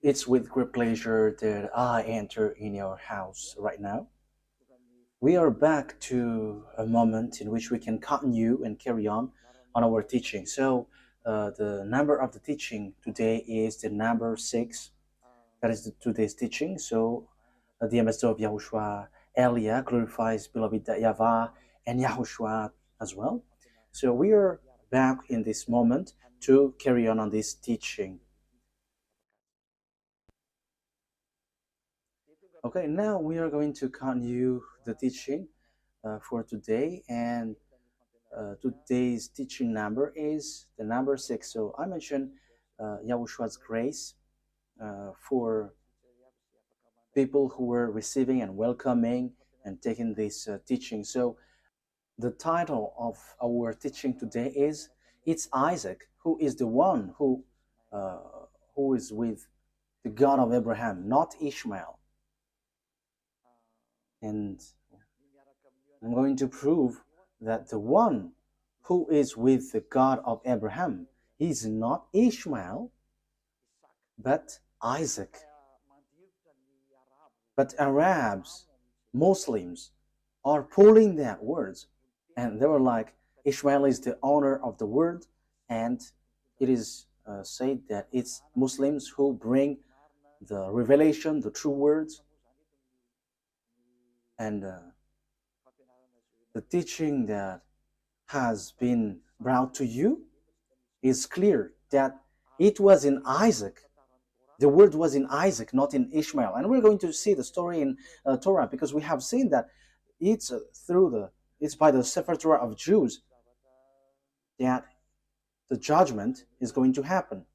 It's with great pleasure that I enter in your house right now. We are back to a moment in which we can continue and carry on our teaching. So, the number of the teaching today is the number 6. That is today's teaching. So, the ambassador of YAHOSHUAH, Elia, glorifies beloved YAHVAH and YAHOSHUAH as well. So, we are back in this moment to carry on this teaching. Okay, now we are going to continue the teaching for today, and today's teaching number is the number 6. So I mentioned Yahushua's grace for people who were receiving and welcoming and taking this teaching. So the title of our teaching today is "It's Isaac who is the one who is with the God of Abraham, not Ishmael." And I'm going to prove that the one who is with the God of Abraham is not Ishmael, but Isaac. But Arabs, Muslims, are pulling that words, and they were like, Ishmael is the owner of the word, and it is said that it's Muslims who bring the revelation, the true words, and the teaching that has been brought to you is clear that it was in Isaac. The word was in Isaac, not in Ishmael. And we're going to see the story in Torah, because we have seen that it's it's by the Sefer Torah of Jews that the judgment is going to happen.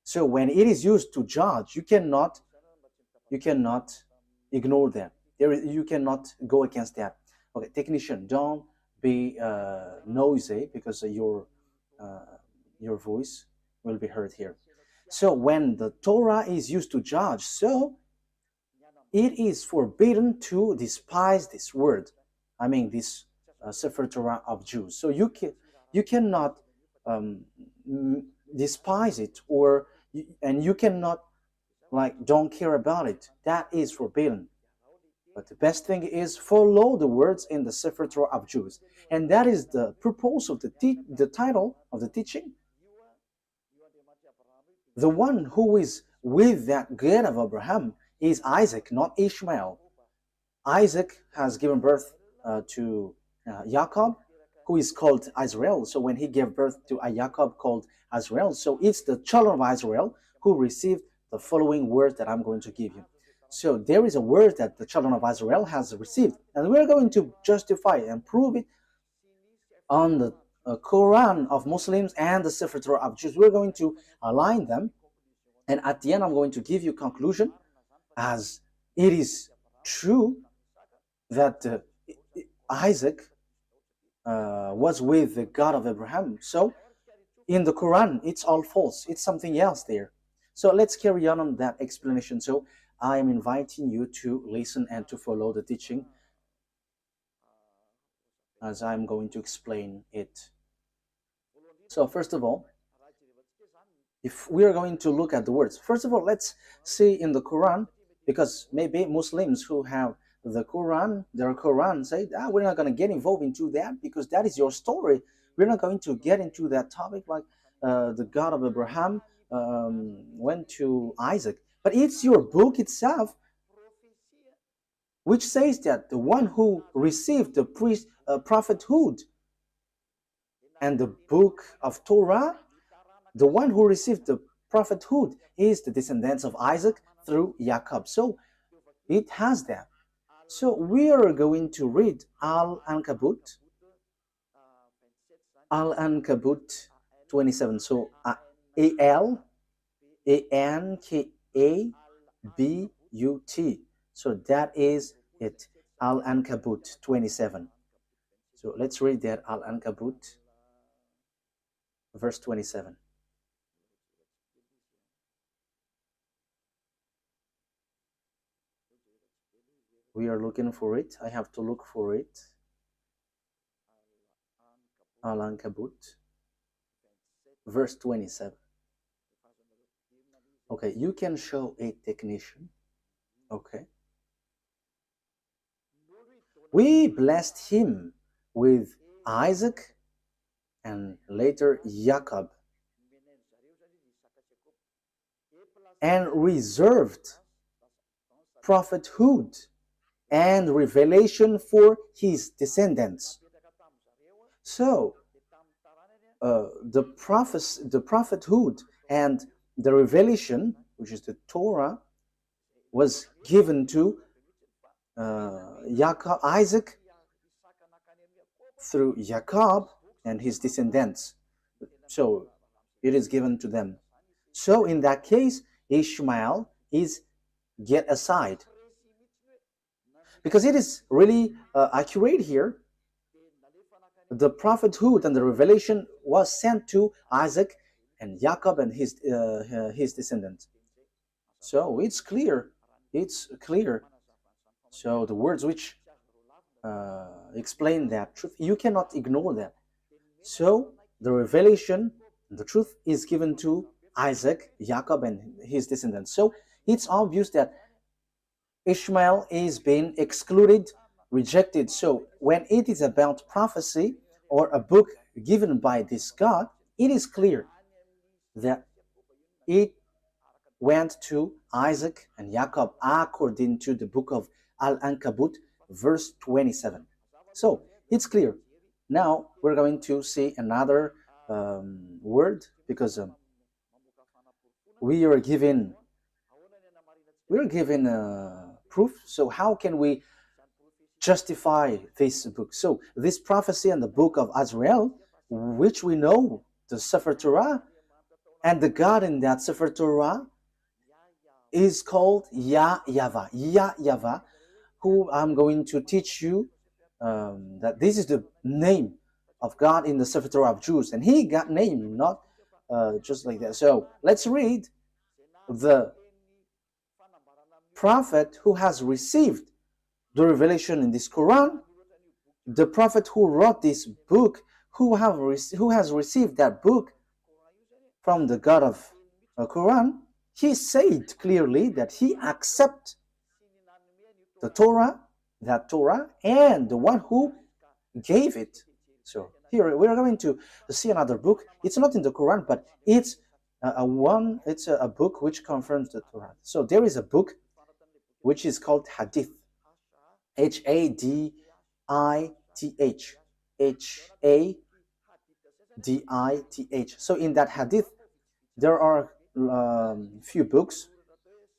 So when it is used to judge, you cannot ignore that. You cannot go against that. Okay, technician, don't be noisy, because your voice will be heard here. So when the Torah is used to judge, so it is forbidden to despise this word. I mean, this Sefer Torah of Jews. So you cannot despise it, and you cannot don't care about it. That is forbidden. But the best thing is follow the words in the Sefer Torah of Jews. And that is the purpose of the title of the teaching. The one who is with that God of Abraham is Isaac, not Ishmael. Isaac has given birth to Jacob, who is called Israel. So when he gave birth to a Jacob called Israel, so it's the children of Israel who received the following word that I'm going to give you. So there is a word that the children of Israel has received, and we're going to justify and prove it on the Quran of Muslims and the Sefer Torah of Jews. We're going to align them, and at the end I'm going to give you conclusion, as it is true that Isaac was with the God of Abraham. So in the Quran, it's all false. It's something else there. So let's carry on that explanation. So I am inviting you to listen and to follow the teaching as I'm going to explain it. So first of all, if we are going to look at the words, first of all, let's see in the Quran, because maybe Muslims who have the Quran, their Quran, say, we're not going to get involved into that, because that is your story. We're not going to get into that topic, like the God of Abraham went to Isaac. But it's your book itself which says that the one who received the prophethood and the book of Torah, the one who received the prophethood is the descendants of Isaac through Jacob. So it has that. So we are going to read Al-Ankabut 27. So Al-Ankabut. So that is it, Al-Ankabut 27. So let's read that, Al-Ankabut, verse 27. We are looking for it. I have to look for it. Al-Ankabut, verse 27. Okay, you can show a technician. Okay. We blessed him with Isaac and later Jacob, and reserved prophethood and revelation for his descendants. So, the prophethood and the revelation, which is the Torah, was given to Isaac through Jacob and his descendants. So it is given to them. So in that case, Ishmael is get aside, because it is really accurate here. The prophethood and the revelation was sent to Isaac and Jacob and his descendants. So it's clear. It's clear. So the words which explain that truth, you cannot ignore that. So the revelation, the truth is given to Isaac, Jacob, and his descendants. So it's obvious that Ishmael is being excluded, rejected. So when it is about prophecy or a book given by this God, it is clear that it went to Isaac and Jacob according to the book of Al-Ankabut, verse 27. So it's clear. Now we're going to see another word, because we are given proof. So how can we justify this book? So this prophecy and the book of Azrael, which we know the Sefer Torah, and the God in that Sefer Torah is called YAHVAH. YAHVAH, who I'm going to teach you that this is the name of God in the Sefer Torah of Jews, and he got named not just like that. So let's read the prophet who has received the revelation in this Quran, the prophet who wrote this book, who has received that book from the God of the Quran. He said clearly that he accepts the Torah, that Torah, and the one who gave it. So here we are going to see another book. It's not in the Quran, but it's a book which confirms the Torah. So there is a book which is called Hadith, Hadith, Hadith. So in that Hadith, there are few books,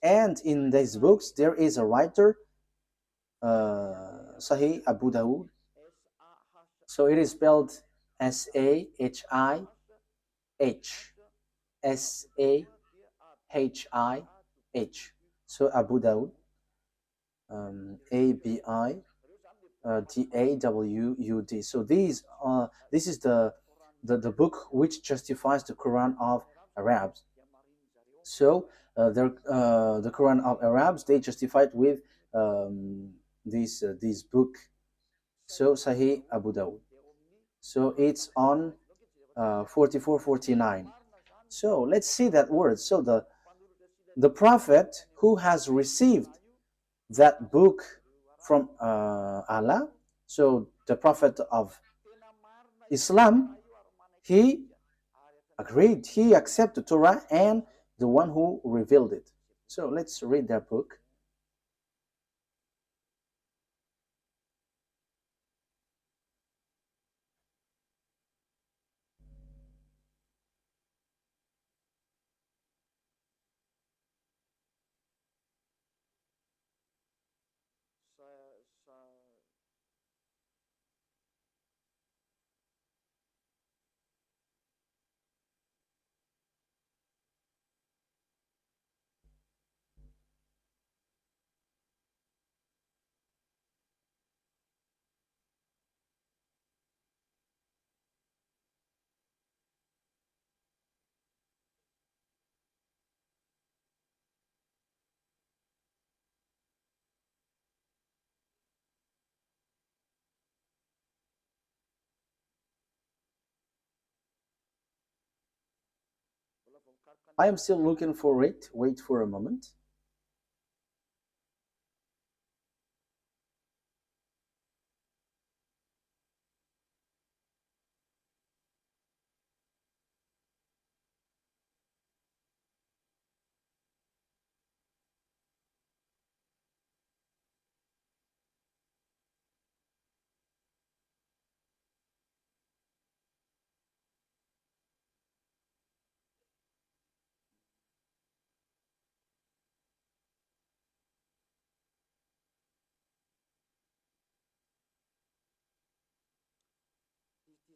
and in these books there is a writer, Sahih Abu Dawud. So it is spelled Sahih, Sahih. So Abu Dawud, Abidawud. So this is the book which justifies the Quran of Arabs. So the Quran of Arabs, they justified with this book. So Sahih Abu Dawud. So it's on 4449. So let's see that word. So the prophet who has received that book from Allah, so the prophet of Islam, he agreed, he accepted Torah and the one who revealed it. So let's read that book. I am still looking for it. Wait for a moment.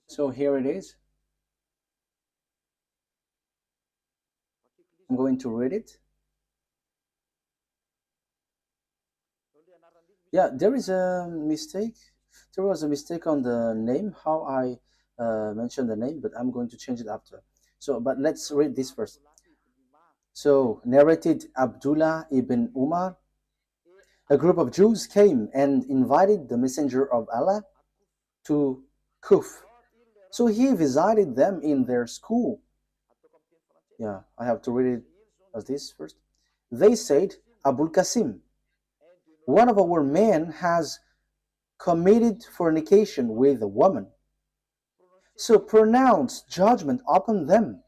So here it is. I'm going to read it. Yeah, there is a mistake. There was a mistake on the name, how I mentioned the name, but I'm going to change it after. So, but let's read this first. So, narrated Abdullah ibn Umar, a group of Jews came and invited the Messenger of Allah to Kuf. So he visited them in their school. Yeah, I have to read it as this first. They said, Abul Qasim, one of our men has committed fornication with a woman. So pronounce judgment upon them.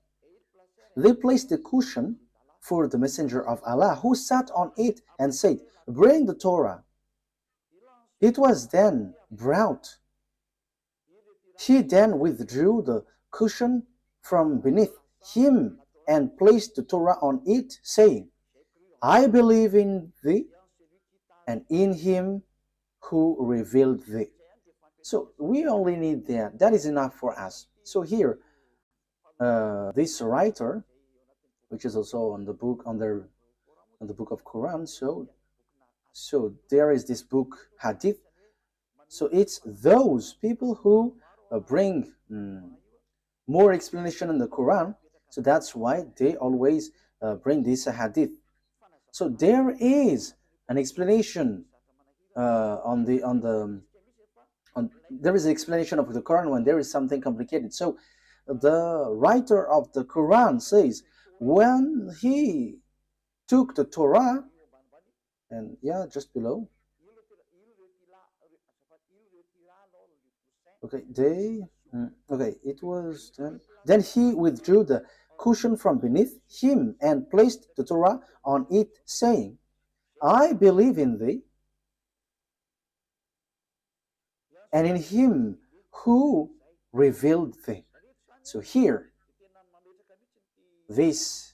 They placed a cushion for the Messenger of Allah, who sat on it and said, bring the Torah. It was then brought. He then withdrew the cushion from beneath him and placed the Torah on it, saying, I believe in thee and in him who revealed thee. So we only need that. That is enough for us. So here, this writer, which is also on the book on the book of Quran, so there is this book Hadith. So it's those people who bring more explanation in the Quran. So that's why they always bring this Hadith. So there is an explanation there is an explanation of the Quran when there is something complicated. So the writer of the Quran says when he took the Torah, and yeah, just below. Okay, it was then he withdrew the cushion from beneath him and placed the Torah on it, saying, I believe in thee and in him who revealed thee. So here, this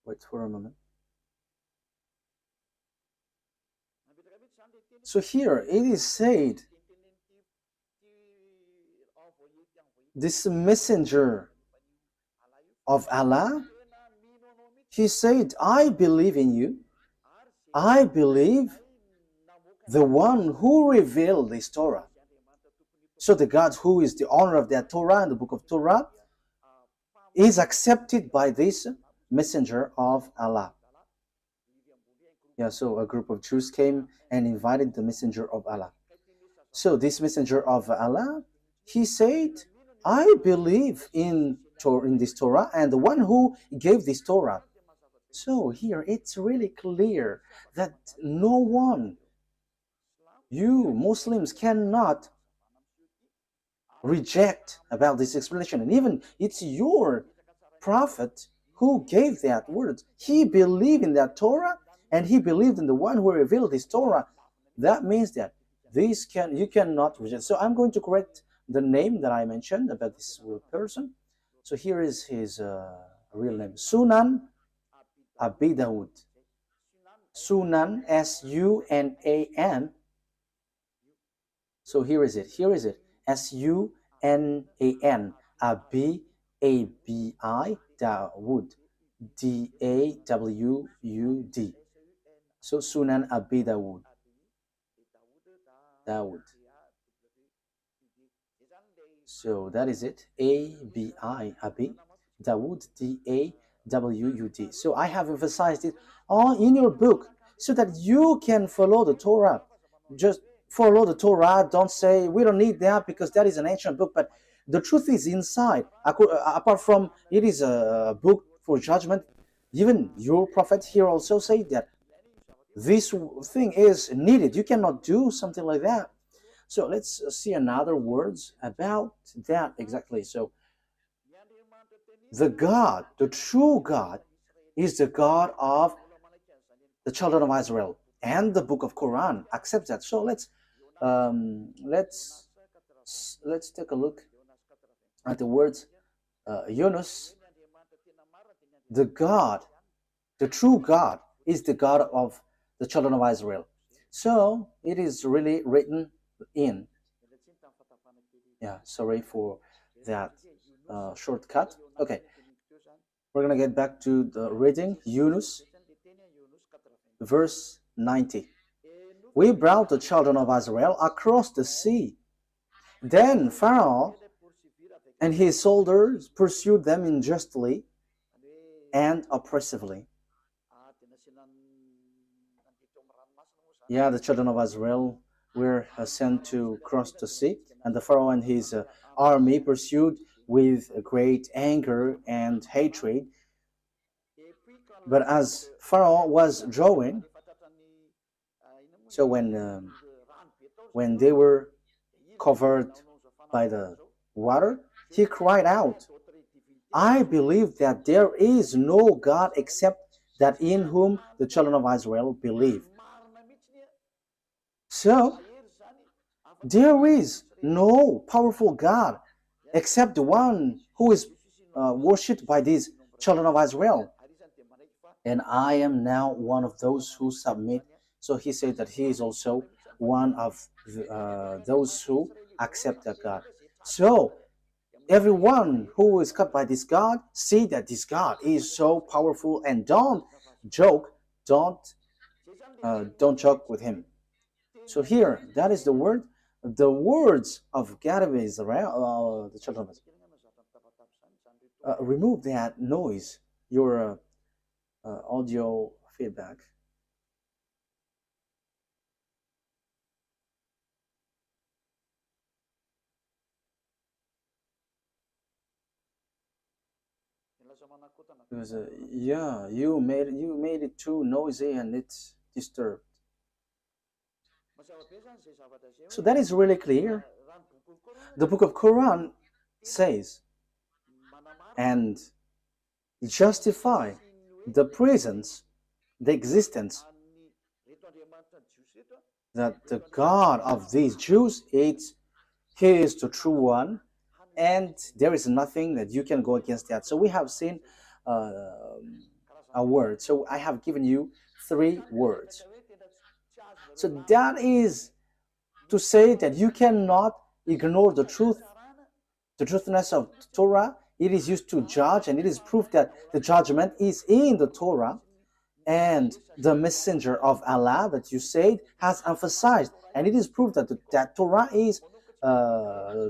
wait for a moment. So here it is said, this messenger of Allah, he said, I believe in you. I believe the one who revealed this Torah. So the God who is the owner of that Torah and the book of Torah is accepted by this messenger of Allah. Yeah, so a group of Jews came and invited the messenger of Allah. So this messenger of Allah, he said, I believe in this Torah and the one who gave this Torah. So here it's really clear that no one, you Muslims, cannot reject about this explanation. And even it's your prophet who gave that word. He believed in that Torah and he believed in the one who revealed this Torah. That means that you cannot reject. So I'm going to correct the name that I mentioned about this person. So here is his real name, Sunan Abi Dawud. Sunan, S-U-N-A-N. So here is it. S-U-N-A-N. Abi, A-B-I, Dawud. D-A-W-U-D. So Sunan Abi Dawud. Dawud. So that is it. A-B-I, Abi. Dawud, D-A-W-U-D. So I have emphasized it all in your book so that you can follow the Torah. Just follow the Torah. Don't say we don't need that because that is an ancient book. But the truth is inside. Apart from it is a book for judgment, even your prophet here also say that this thing is needed. You cannot do something like that. So let's see another words about that exactly. So the God, the true God, is the God of the children of Israel, and the book of Quran accepts that. So let's take a look at the words Yunus. The God, the true God, is the God of the children of Israel. So it is really written in. Yeah, sorry for that shortcut. Okay, we're gonna get back to the reading. Yunus, verse 90. We brought the children of Israel across the sea. Then Pharaoh and his soldiers pursued them unjustly and oppressively. Yeah, the children of Israel were sent to cross the sea, and the Pharaoh and his army pursued with great anger and hatred. But as Pharaoh was drawing, so when they were covered by the water, he cried out, I believe that there is no God except that in whom the children of Israel believe. So there is no powerful God except the one who is worshipped by these children of Israel. And I am now one of those who submit. So he said that he is also one of those who accept that God. So everyone who is cut by this God, see that this God is so powerful, and don't joke, don't joke with him. So here, that is the word, the words of God of Israel, the children of Israel. Remove that noise, your audio feedback. Because yeah, you made it too noisy and it's disturbed. So that is really clear. The book of Quran says and justify the presence, the existence, that the God of these Jews is He is the true one, and there is nothing that you can go against that. So we have seen a word. So I have given you 3 words. So that is to say that you cannot ignore the truth, the truthness of the Torah. It is used to judge, and it is proof that the judgment is in the Torah. And the messenger of Allah that you said has emphasized, and it is proof that that Torah is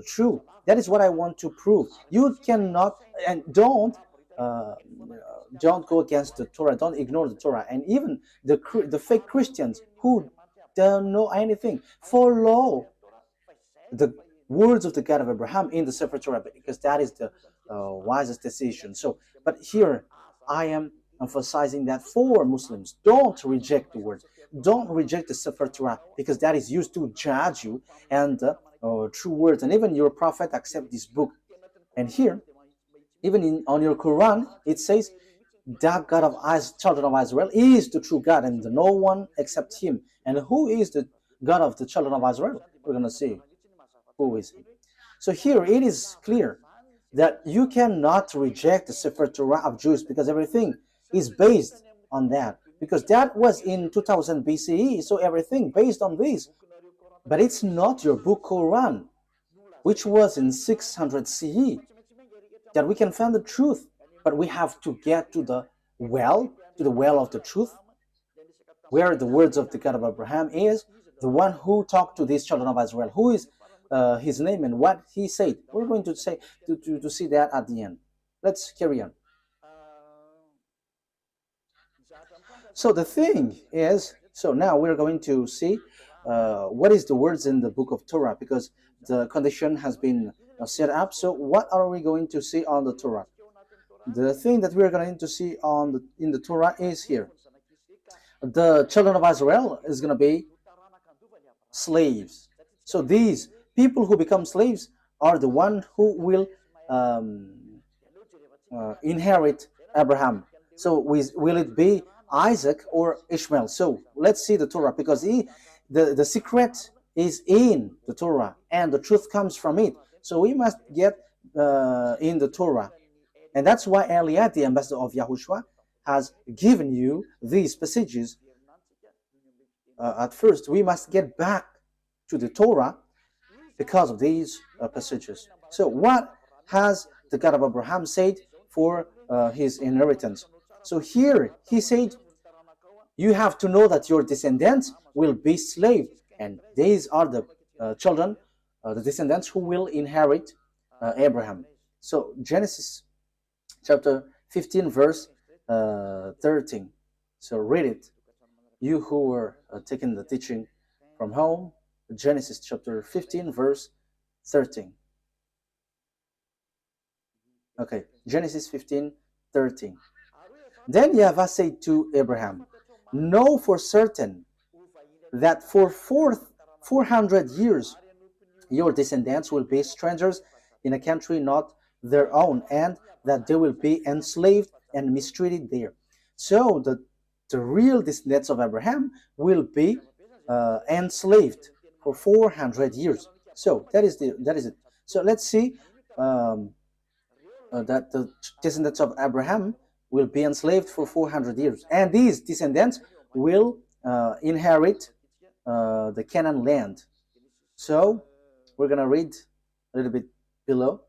true. That is what I want to prove. You cannot, and don't go against the Torah. Don't ignore the Torah. And even the fake Christians who don't know anything follow the words of the God of Abraham in the Sefer Torah, because that is the wisest decision. So, but here I am emphasizing that for Muslims, don't reject the word, don't reject the Sefer Torah, because that is used to judge you, and true words, and even your prophet accept this book. And here, even on your Quran, it says that God of children of Israel is the true God, and no one except Him. And who is the God of the children of Israel? We're gonna see who is He. So here it is clear that you cannot reject the Sefer Torah of Jews, because everything is based on that, because that was in 2000 BCE, so everything based on this. But it's not your book Quran, which was in 600 CE, that we can find the truth. But we have to get to the well of the truth, where the words of the God of Abraham is, the one who talked to these children of Israel, who is his name and what he said. We're going to say to see that at the end. Let's carry on. So the thing is, so now we're going to see what is the words in the book of Torah, because the condition has been set up. So what are we going to see on the Torah? The thing that we are going to see in the Torah is here. The children of Israel is going to be slaves. So these people who become slaves are the one who will inherit Abraham. So will it be Isaac or Ishmael? So let's see the Torah, because the secret is in the Torah and the truth comes from it. So we must get in the Torah. And that's why Eliad, the ambassador of Yahushua, has given you these passages. At first, we must get back to the Torah because of these passages. So what has the God of Abraham said for his inheritance? So here he said, you have to know that your descendants will be slaves, and these are the children, the descendants who will inherit Abraham. So Genesis chapter 15 verse 13. So read it, you who are taking the teaching from home. Genesis chapter 15 verse 13. Okay, Genesis 15 13. Then YAHVAH said to Abraham, know for certain that for 400 years your descendants will be strangers in a country not their own, and that they will be enslaved and mistreated there. So the real descendants of Abraham will be enslaved for 400 years. So that is it. So let's see that the descendants of Abraham will be enslaved for 400 years, and these descendants will inherit the Canaan land. So we're gonna read a little bit below.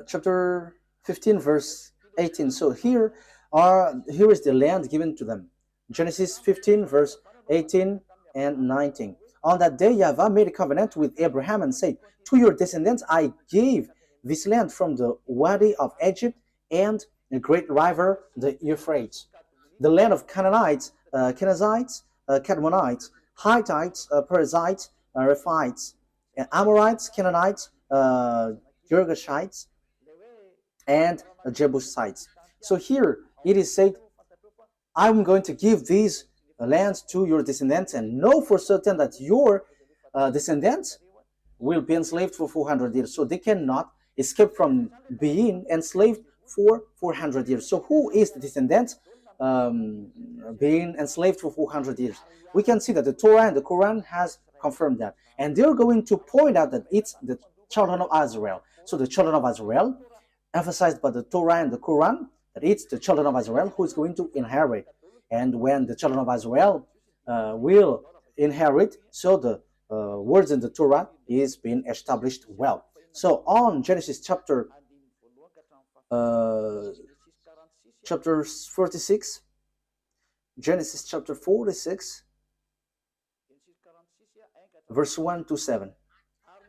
Chapter 15 verse 18. So here is the land given to them. Genesis 15 verse 18 and 19. On that day YAHVAH made a covenant with Abraham and said, to your descendants I gave this land from the Wadi of Egypt and the great river the Euphrates, the land of Canaanites, Kenizzites, Cadmonites, Hittites, Perizzites, Rephites, Amorites, Canaanites, Girgashites, and Jebusites. So here it is said, I'm going to give these lands to your descendants, and know for certain that your descendants will be enslaved for 400 years. So they cannot escape from being enslaved for 400 years. So who is the descendants being enslaved for 400 years? We can see that the Torah and the Quran has confirmed that. And they're going to point out that it's the children of Israel. So the children of Israel, emphasized by the Torah and the Quran, that it's the children of Israel who is going to inherit. And when the children of Israel will inherit, so the words in the Torah is being established well. So on Genesis chapter 46, Genesis chapter 46, verse 1 to 7.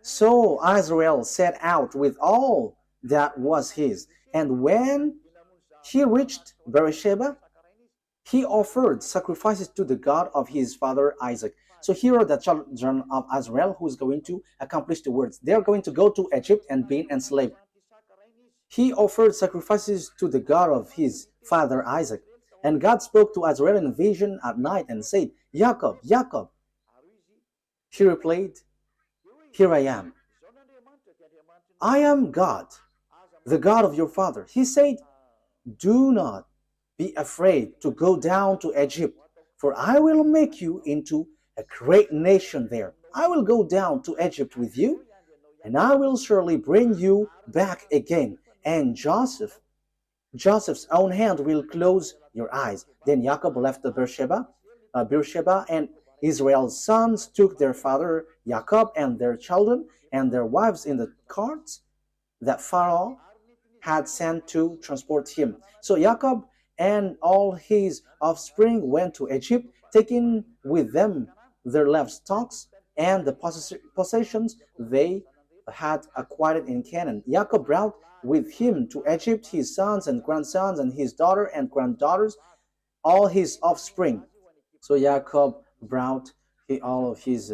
So Israel set out with all that was his, and when he reached Beersheba, he offered sacrifices to the God of his father Isaac. So here are the children of Israel who is going to accomplish the words. They are going to go to Egypt and be enslaved. He offered sacrifices to the God of his father Isaac. And God spoke to Israel in a vision at night and said, Jacob, Jacob. He replied, here I am. I am God, the God of your father. He said, do not be afraid to go down to Egypt, for I will make you into a great nation there. I will go down to Egypt with you, and I will surely bring you back again. And Joseph's own hand will close your eyes. Then Jacob left the Beersheba, and Israel's sons took their father Jacob and their children and their wives in the carts that Pharaoh had sent to transport him. So Jacob and all his offspring went to Egypt, taking with them their livestock and the possessions they had acquired in Canaan. Jacob brought with him to Egypt his sons and grandsons and his daughter and granddaughters, all his offspring. So Jacob brought all of his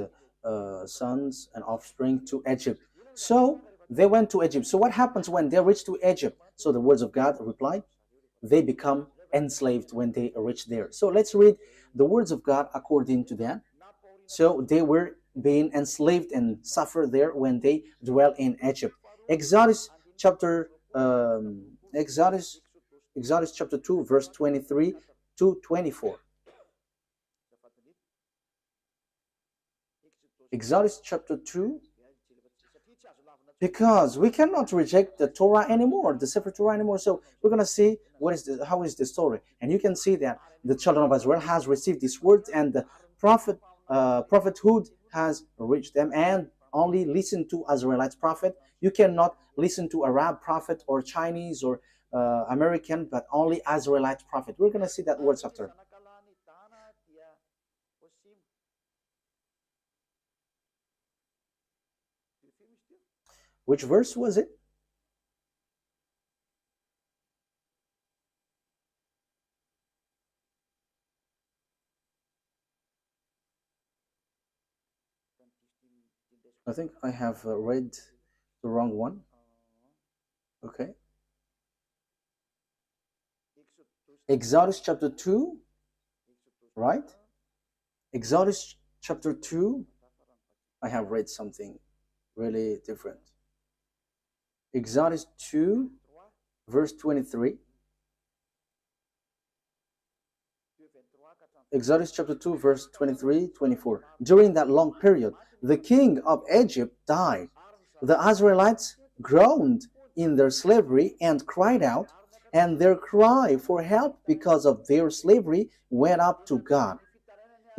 sons and offspring to Egypt. So they went to Egypt. So what happens when they reach to Egypt? So the words of God reply, they become enslaved when they reach there. So let's read the words of God according to that. So they were being enslaved and suffered there when they dwell in Egypt. Exodus chapter Exodus chapter 2 verse 23 to 24. Exodus chapter 2, because we cannot reject the Torah anymore, the Sefer Torah anymore. So we're going to see how is the story. And you can see that the children of Israel has received this word, and the prophethood has reached them, and only listen to Israelites prophet. You cannot listen to Arab prophet or Chinese or American, but only Israelite prophet. We're going to see that words after. Which verse was it? I think I have read the wrong one. Okay. Exodus chapter 2, right? Exodus chapter 2, I have read something really different. Exodus 2, verse 23. Exodus chapter 2, verse 23, 24. During that long period, the king of Egypt died. The Israelites groaned in their slavery and cried out, and their cry for help because of their slavery went up to God.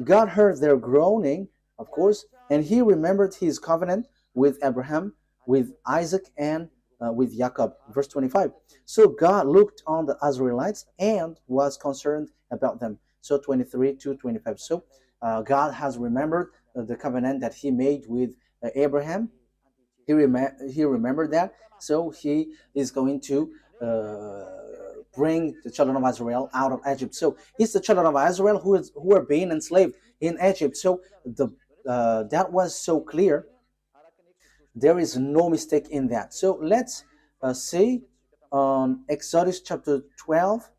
God heard their groaning, of course, and he remembered his covenant with Abraham, with Isaac, and with Jacob. Verse 25. So God looked on the Israelites and was concerned about them. So 23 to 25. So God has remembered the covenant that he made with Abraham. He remembered that. So he is going to bring the children of Israel out of Egypt. So it's the children of Israel who are being enslaved in Egypt. So that was so clear. There is no mistake in that. So let's see on Exodus chapter 12,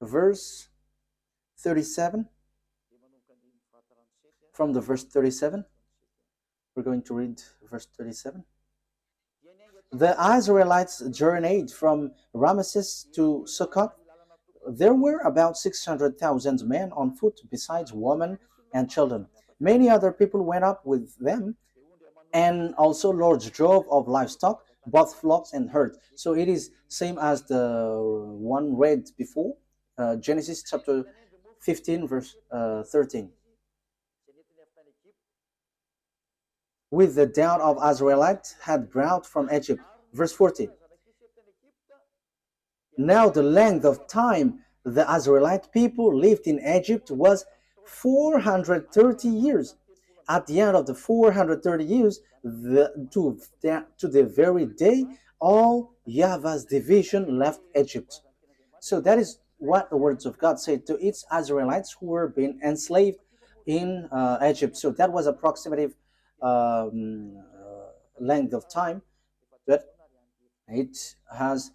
verse 37. From the verse 37, we're going to read verse 37. The Israelites journeyed from Ramesses to Succoth. There were about 600,000 men on foot, besides women and children. Many other people went up with them, and also large drove of livestock, both flocks and herds. So it is same as the one read before, Genesis chapter 15, verse 13. With the doubt of Israelites had brought from Egypt. Verse 40. Now the length of time the Israelite people lived in Egypt was 430 years. At the end of the 430 years, to the very day, all YAHVAH's division left Egypt. So that is what the words of God say to its Israelites who were being enslaved in Egypt. So that was approximative length of time, but it has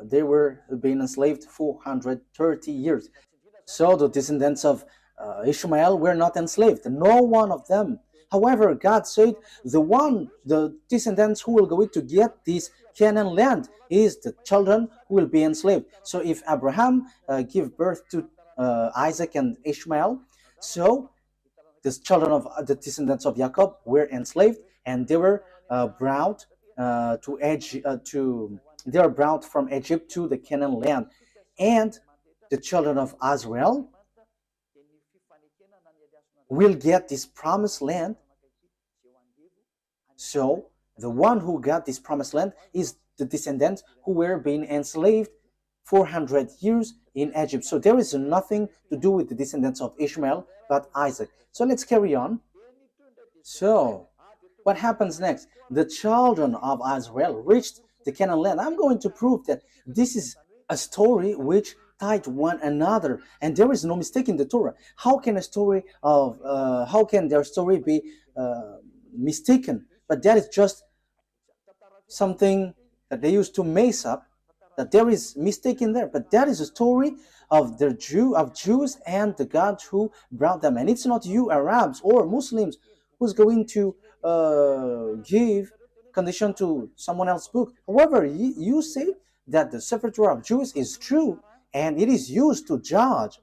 they were being enslaved 430 years. So the descendants of Ishmael were not enslaved, no one of them. However, God said the descendants who will go to get this Canaan land is the children who will be enslaved. So if Abraham give birth to Isaac and Ishmael, so the children of the descendants of Jacob were enslaved, and they were brought they are brought from Egypt to the Canaan land, and the children of Israel will get this promised land. So the one who got this promised land is the descendants who were being enslaved 400 years in Egypt. So there is nothing to do with the descendants of Ishmael but Isaac. So let's carry on. So What happens next? The children of Israel reached the Canaan land. I'm going to prove that this is a story which tied one another, and there is no mistake in the Torah. How can how can their story be mistaken? But that is just something that they used to mess up, that there is mistake in there. But that is a story of Jews and the God who brought them. And it's not you Arabs or Muslims who's going to give condition to someone else's book. However, you say that the Sefer Torah of Jews is true and it is used to judge.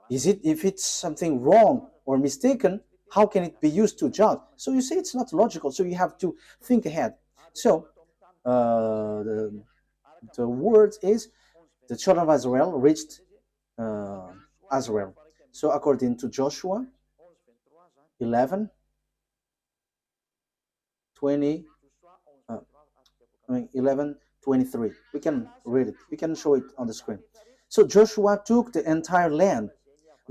If it's something wrong or mistaken, how can it be used to judge? So you say it's not logical, so you have to think ahead. So the word is the children of Israel reached Israel. So according to Joshua 11, 23. We can read it. We can show it on the screen. So Joshua took the entire land,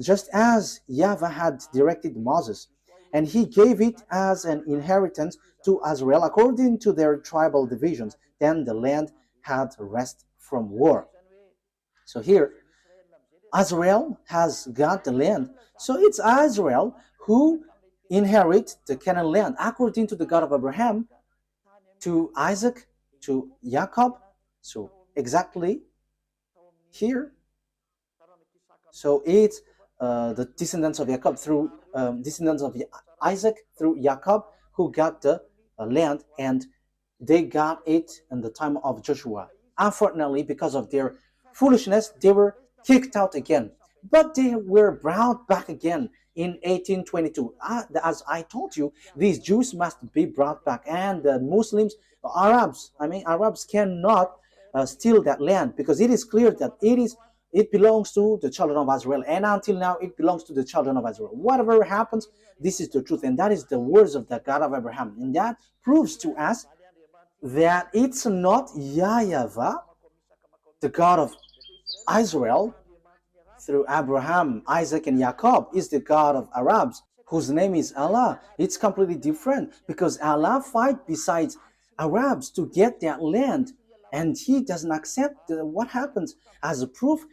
just as YAHVAH had directed Moses, and he gave it as an inheritance to Israel according to their tribal divisions. Then the land had rest from war. So here, Israel has got the land. So it's Israel who inherit the Canaan land according to the God of Abraham, to Isaac, to Jacob. So exactly here. So it's the descendants of Jacob through descendants of Isaac through Jacob who got the land, and they got it in the time of Joshua. Unfortunately, because of their foolishness, they were kicked out again. But they were brought back again in 1822. As I told you, these Jews must be brought back, and the Muslims, Arabs cannot steal that land, because it is clear that it belongs to the children of Israel, and until now it belongs to the children of Israel. Whatever happens, this is the truth, and that is the words of the God of Abraham. And that proves to us that it's not YAHVAH, the God of Israel, through Abraham, Isaac, and Jacob, is the God of Arabs, whose name is Allah. It's completely different, because Allah fight besides Arabs to get that land, and he doesn't accept what happens. As a proof,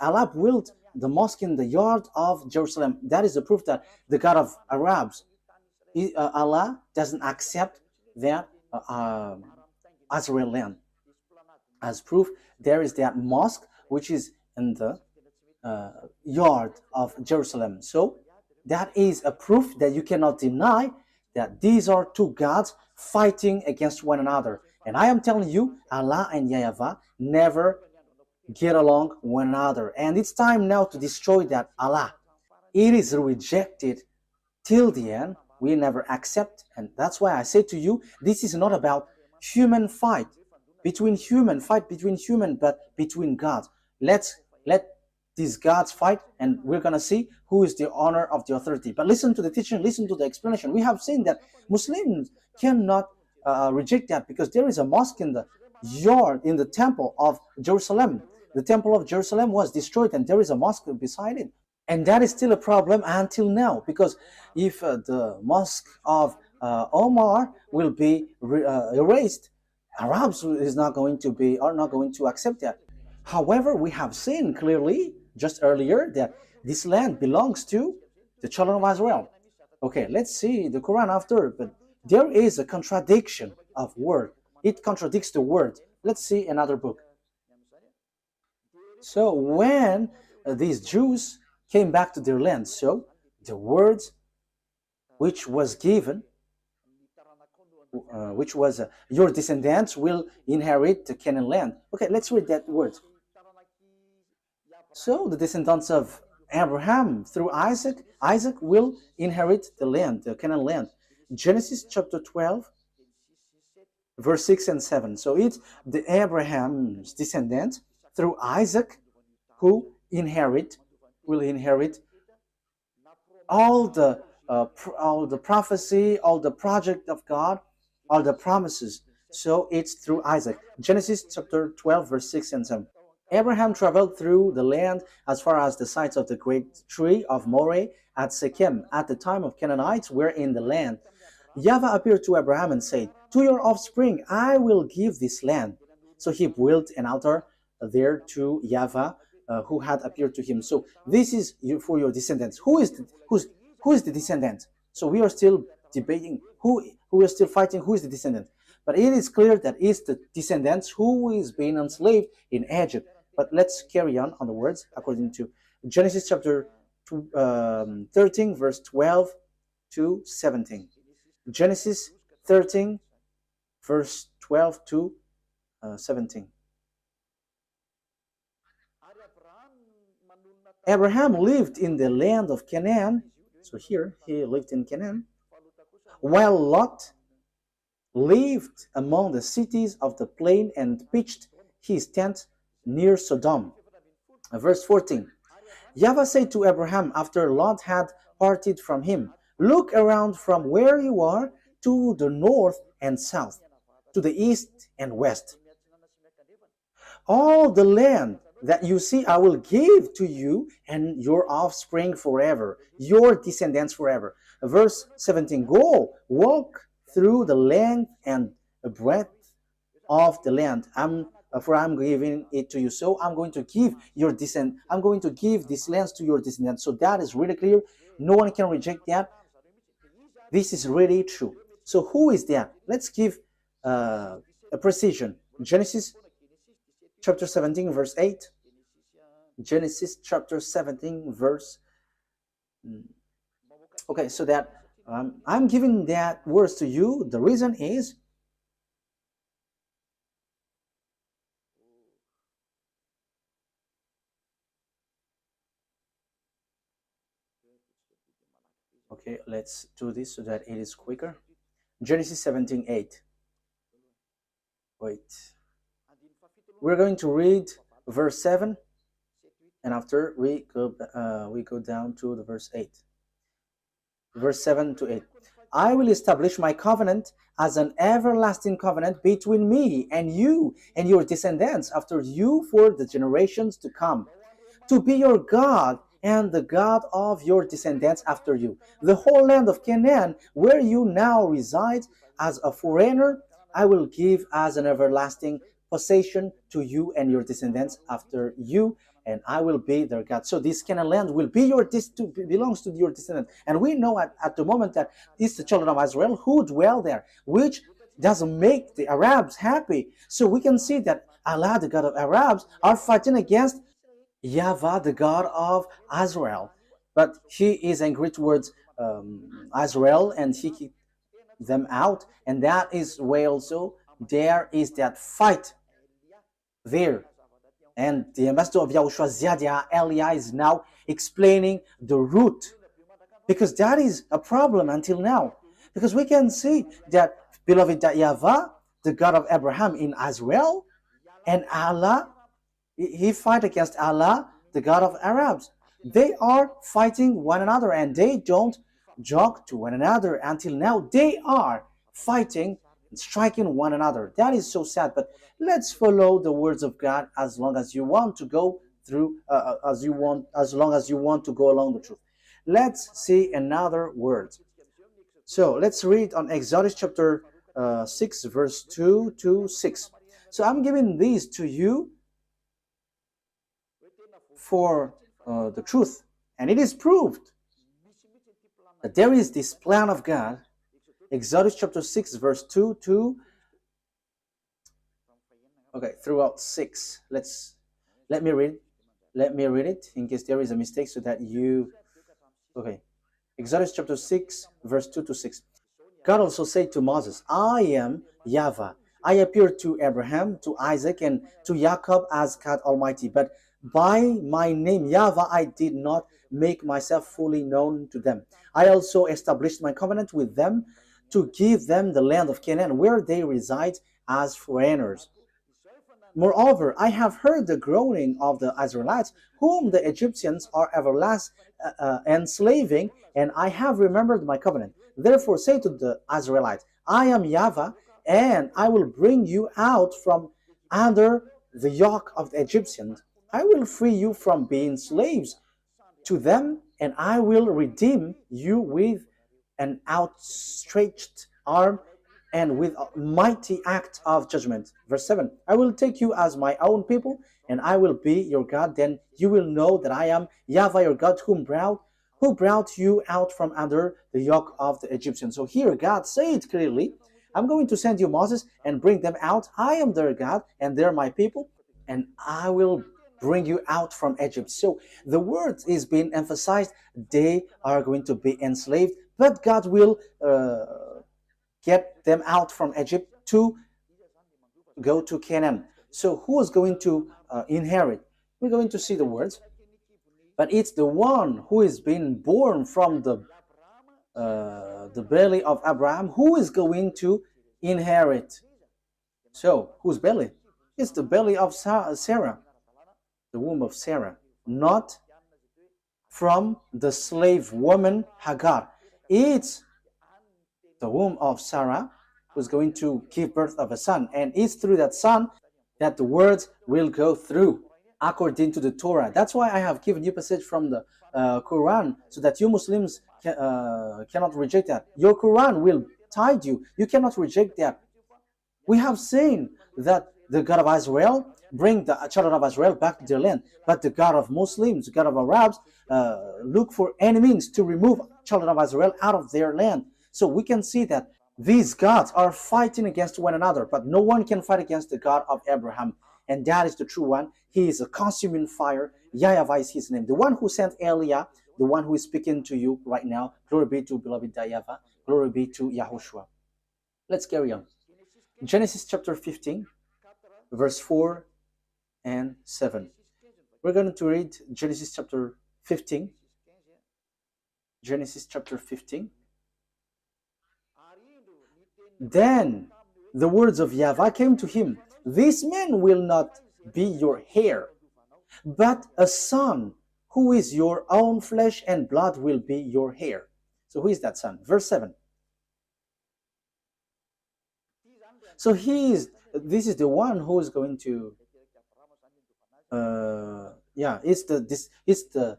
Allah built the mosque in the yard of Jerusalem. That is the proof that the God of Arabs, Allah doesn't accept that Israel land. As proof, there is that mosque which is in the yard of Jerusalem. So that is a proof that you cannot deny that these are two gods fighting against one another. And I am telling you, Allah and YAHVAH never get along one another. And it's time now to destroy that Allah. It is rejected till the end. We never accept. And that's why I say to you, this is not about human fight between human, but between gods. Let these gods fight, and we're going to see who is the honor of the authority. But listen to the teaching, listen to the explanation. We have seen that Muslims cannot reject that, because there is a mosque in the yard, in the temple of Jerusalem. The temple of Jerusalem was destroyed, and there is a mosque beside it. And that is still a problem until now, because if the mosque of Omar will be erased, Arabs are not going to accept that. However, we have seen clearly just earlier that this land belongs to the children of Israel. Okay, let's see the Quran after, but there is a contradiction of word. It contradicts the word. Let's see another book. So when these Jews came back to their land, so the words which was given, which was your descendants will inherit the Canaan land. Okay, let's read that word. So the descendants of Abraham through Isaac will inherit the land, the Canaan land. Genesis chapter 12, verse 6 and 7. So it's the Abraham's descendants through Isaac who will inherit all the prophecy, all the project of God, all the promises. So it's through Isaac. Genesis chapter 12, verse 6 and 7. Abraham traveled through the land as far as the sites of the great tree of Moreh at Shechem. At the time of Canaanites were in the land. YAHVAH appeared to Abraham and said, "To your offspring I will give this land." So he built an altar there to YAHVAH, who had appeared to him. So this is for your descendants. Who is the descendant? So we are still debating who is still fighting who is the descendant. But it is clear that it's the descendants who is being enslaved in Egypt. But let's carry on the words according to Genesis chapter 13, verse 12 to 17. Genesis 13, verse 12 to 17. Abraham lived in the land of Canaan. So here he lived in Canaan, while Lot lived among the cities of the plain and pitched his tent near Sodom. Verse 14. YAHVAH said to Abraham after Lot had parted from him, "Look around from where you are to the north and south, to the east and west. All the land that you see I will give to you and your offspring forever, your descendants forever." Verse 17. Go, walk through the length and breadth of the land. For I'm giving it to you. So I'm going to give your I'm going to give these lands to your descendants. So that is really clear. No one can reject that. This is really true. So who is that? Let's give a precision. Genesis chapter 17, verse 8. Genesis chapter 17, verse. Okay, so that I'm giving that words to you. The reason is okay, let's do this so that it is quicker. Genesis 17, 8. Wait. We're going to read verse 7, and after we go down to the verse 8. Verse 7 to 8. I will establish my covenant as an everlasting covenant between me and you and your descendants after you for the generations to come, to be your God and the God of your descendants after you. The whole land of Canaan, where you now reside as a foreigner, I will give as an everlasting possession to you and your descendants after you, and I will be their God. So this Canaan land will be belongs to your descendant. And we know at the moment that it's the children of Israel who dwell there, which doesn't make the Arabs happy. So we can see that Allah, the God of Arabs, are fighting against YAHVAH, the God of Israel. But he is angry towards Israel, and he kicked them out. And that is why also there is that fight there. And the ambassador of YAHOSHUAH, Ziadia Elia, is now explaining the root, because that is a problem until now. Because we can see that, beloved, that YAHVAH, the God of Abraham in Israel, and Allah, he fight against Allah, the God of Arabs. They are fighting one another, and they don't joke to one another until now. They are fighting and striking one another. That is so sad. But let's follow the words of God as long as you want to go through, as long as you want to go along the truth. Let's see another word. So let's read on Exodus chapter 6, verse 2 to 6. So I'm giving these to you for the truth, and it is proved that there is this plan of God. Exodus chapter 6, verse 2 to throughout 6. Let me read it in case there is a mistake, so that you Exodus chapter 6, verse 2 to 6. God also said to Moses, I am YAHVAH. I appeared to Abraham, to Isaac, and to Jacob as God Almighty, but by my name YAHVAH I did not make myself fully known to them. I also established my covenant with them to give them the land of Canaan, where they reside as foreigners. Moreover, I have heard the groaning of the Israelites, whom the Egyptians are enslaving, and I have remembered my covenant. Therefore say to the Israelites, I am YAHVAH, and I will bring you out from under the yoke of the Egyptians. I will free you from being slaves to them, and I will redeem you with an outstretched arm and with a mighty act of judgment. Verse 7, I will take you as my own people, and I will be your God. Then you will know that I am YAHVAH your God, who brought you out from under the yoke of the Egyptians. So here God said clearly, I'm going to send you Moses and bring them out. I am their God, and they're my people, and I will bring you out from Egypt. So the word is being emphasized. They are going to be enslaved, but God will get them out from Egypt to go to Canaan. So who is going to inherit? We're going to see the words, but it's the one who is being born from the belly of Abraham who is going to inherit. So whose belly? It's the belly of Sarah, the womb of Sarah, not from the slave woman Hagar. It's the womb of Sarah who's going to give birth of a son, and it's through that son that the words will go through according to the Torah. That's why I have given you a passage from the Quran, so that you Muslims cannot reject that. Your Quran will guide you. You cannot reject that. We have seen that the God of Israel bring the children of Israel back to their land, but the God of Muslims, the God of Arabs, look for any means to remove children of Israel out of their land. So we can see that these gods are fighting against one another, but no one can fight against the God of Abraham, and that is the true one. He is a consuming fire. YAHVAH is his name. The one who sent Elia, the one who is speaking to you right now. Glory be to beloved YAHVAH. Glory be to Yahushua. Let's carry on. Genesis chapter 15, verse 4 and 7. We're going to read Genesis chapter 15. Genesis chapter 15. Then the words of YAHVAH came to him. This man will not be your heir, but a son who is your own flesh and blood will be your heir. So who is that son? Verse 7. So this is the one who is going to it's the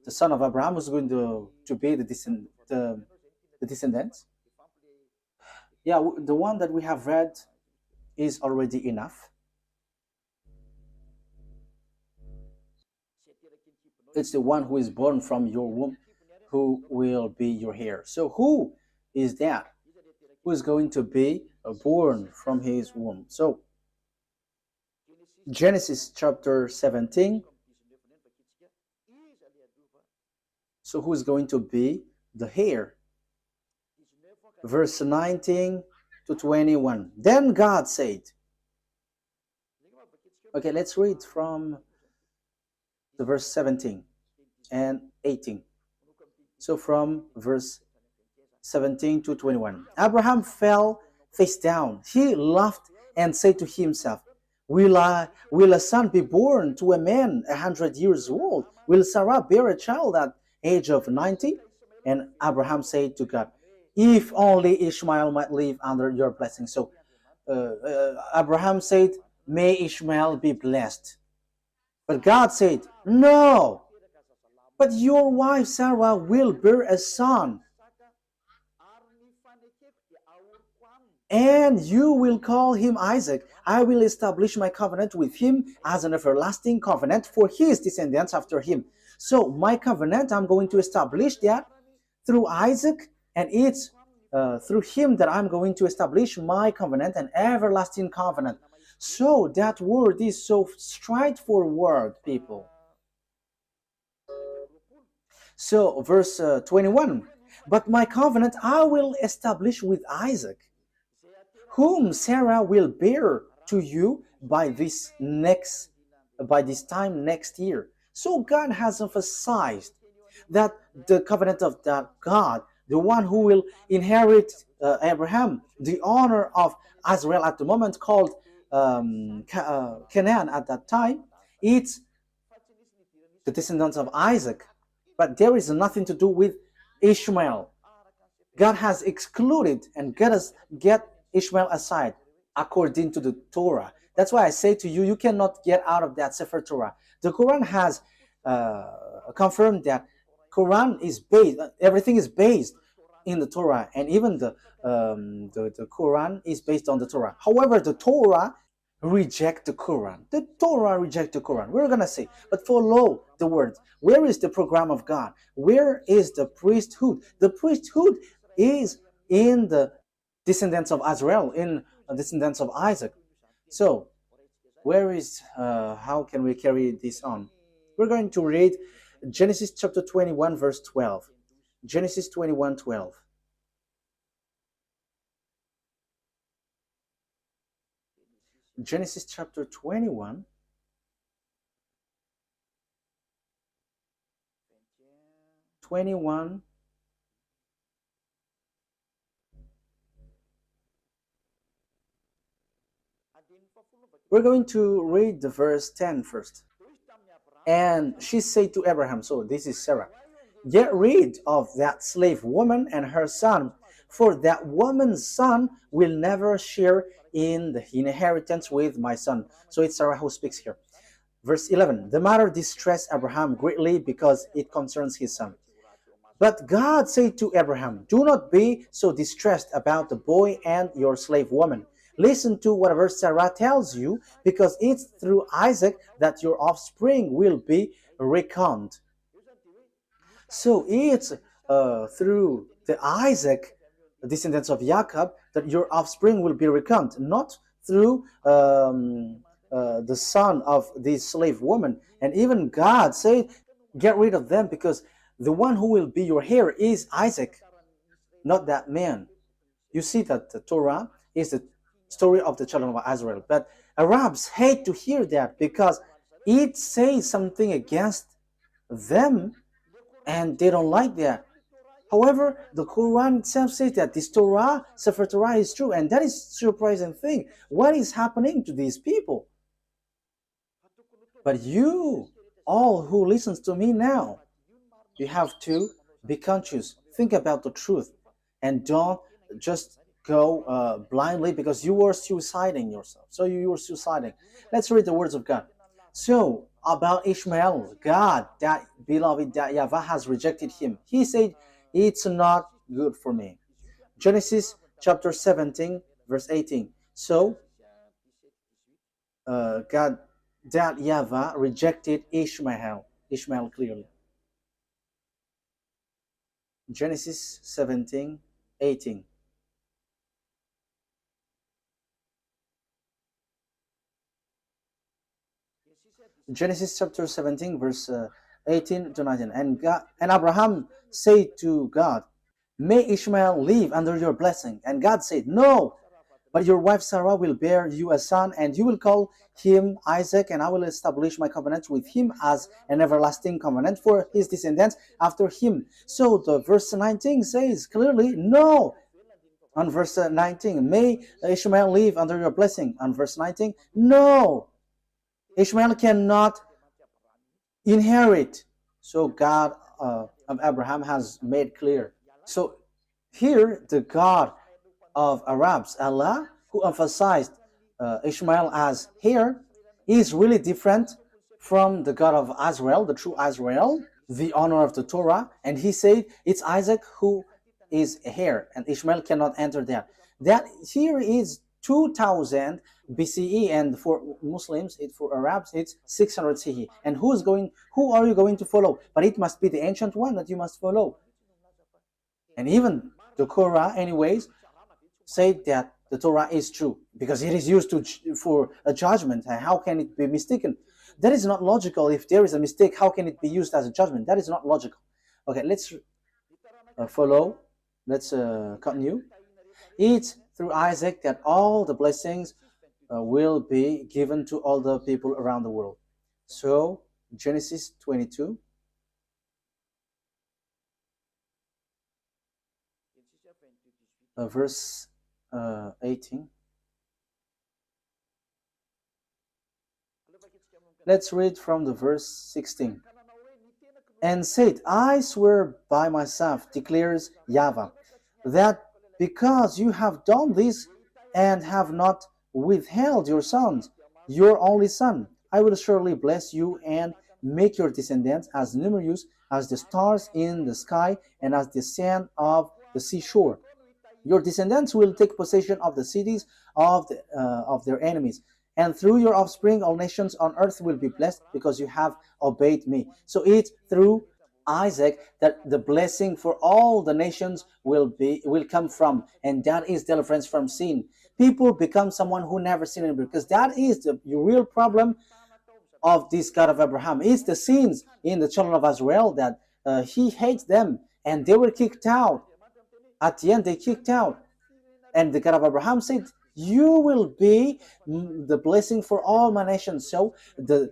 son of Abraham who's going to be the descendants. Yeah, the one that we have read is already enough. It's the one who is born from your womb who will be your heir. So who is that? Who is going to be born from his womb? So Genesis chapter 17. So who is going to be the heir? Verse 19 to 21. Then God said, okay, let's read from the verse 17 and 18. So from verse 17 to 21. Abraham fell face down. He laughed and said to himself, Will a son be born to a man 100 years old? Will Sarah bear a child at age of 90? And Abraham said to God, if only Ishmael might live under your blessing. So Abraham said, may Ishmael be blessed. But God said, no, but your wife Sarah will bear a son, and you will call him Isaac. I will establish my covenant with him as an everlasting covenant for his descendants after him. So my covenant, I'm going to establish that through Isaac, and it's through him that I'm going to establish my covenant, an everlasting covenant. So that word is so straightforward, people. So verse 21, but my covenant I will establish with Isaac, whom Sarah will bear to you by this time next year. So God has emphasized that the covenant of that God, the one who will inherit Abraham, the honor of Israel at the moment called Canaan at that time, it's the descendants of Isaac. But there is nothing to do with Ishmael. God has excluded and get Ishmael aside according to the Torah. That's why I say to you, you cannot get out of that Sefer Torah. The Quran has confirmed that Quran is based, everything is based in the Torah, and even the Quran is based on the Torah. However, the Torah reject the Quran. The Torah reject the Quran. We're gonna say, but follow the words. Where is the program of God? Where is the priesthood? The priesthood is in the descendants of Israel, in the descendants of Isaac. So, where is, how can we carry this on? We're going to read Genesis chapter 21, verse 12. Genesis 21, 12. Genesis chapter 21. We're going to read the verse 10 first. And she said to Abraham, so this is Sarah, get rid of that slave woman and her son, for that woman's son will never share in the inheritance with my son. So it's Sarah who speaks here. Verse 11, the matter distressed Abraham greatly because it concerns his son. But God said to Abraham, do not be so distressed about the boy and your slave woman. Listen to whatever Sarah tells you, because it's through Isaac that your offspring will be reckoned. So it's through the Isaac, the descendants of Jacob, that your offspring will be reckoned, not through the son of this slave woman. And even God said, get rid of them, because the one who will be your heir is Isaac, not that man. You see that the Torah is the story of the children of Israel. But Arabs hate to hear that because it says something against them and they don't like that. However, the Quran itself says that this Torah, Sefer Torah, is true, and that is a surprising thing. What is happening to these people? But you, all who listens to me now, you have to be conscious. Think about the truth, and don't just go blindly, because you were suiciding yourself. So you were suiciding. Let's read the words of God. So about Ishmael, God, that beloved, that YAHVAH has rejected him. He said, it's not good for me. Genesis chapter 17, verse 18. So God, that YAHVAH rejected Ishmael clearly. Genesis 17, 18. Genesis chapter 17, verse 18 to 19. And Abraham said to God, may Ishmael live under your blessing. And God said, no, but your wife Sarah will bear you a son, and you will call him Isaac, and I will establish my covenant with him as an everlasting covenant for his descendants after him. So the verse 19 says clearly, no. On verse 19, may Ishmael live under your blessing. On verse 19, no. Ishmael cannot inherit. So God of Abraham has made clear. So here the God of Arabs, Allah, who emphasized Ishmael as heir, is really different from the God of Israel, the true Israel, the honor of the Torah. And he said it's Isaac who is heir, and Ishmael cannot enter there. That here is 2000 BCE, and for Muslims, for Arabs, it's 600 CE. And who are you going to follow? But it must be the ancient one that you must follow. And even the Quran, anyways, said that the Torah is true because it is used for a judgment. And how can it be mistaken? That is not logical. If there is a mistake, how can it be used as a judgment? That is not logical. Okay, let's follow. Let's continue. It's through Isaac that all the blessings will be given to all the people around the world. So Genesis 22. Verse 18. Let's read from the verse 16. And said, I swear by myself, declares YAHVAH, that because you have done this and have not withheld your sons, your only son, I will surely bless you and make your descendants as numerous as the stars in the sky and as the sand of the seashore. Your descendants will take possession of the cities of their enemies. And through your offspring, all nations on earth will be blessed because you have obeyed me. So it's through Isaac that the blessing for all the nations will come from, and that is deliverance from sin. People become someone who never sinned because that is the real problem of this God of Abraham. It's the sins in the children of Israel that he hates them, and they were kicked out. At the end, they kicked out. And the God of Abraham said, you will be the blessing for all my nations. So the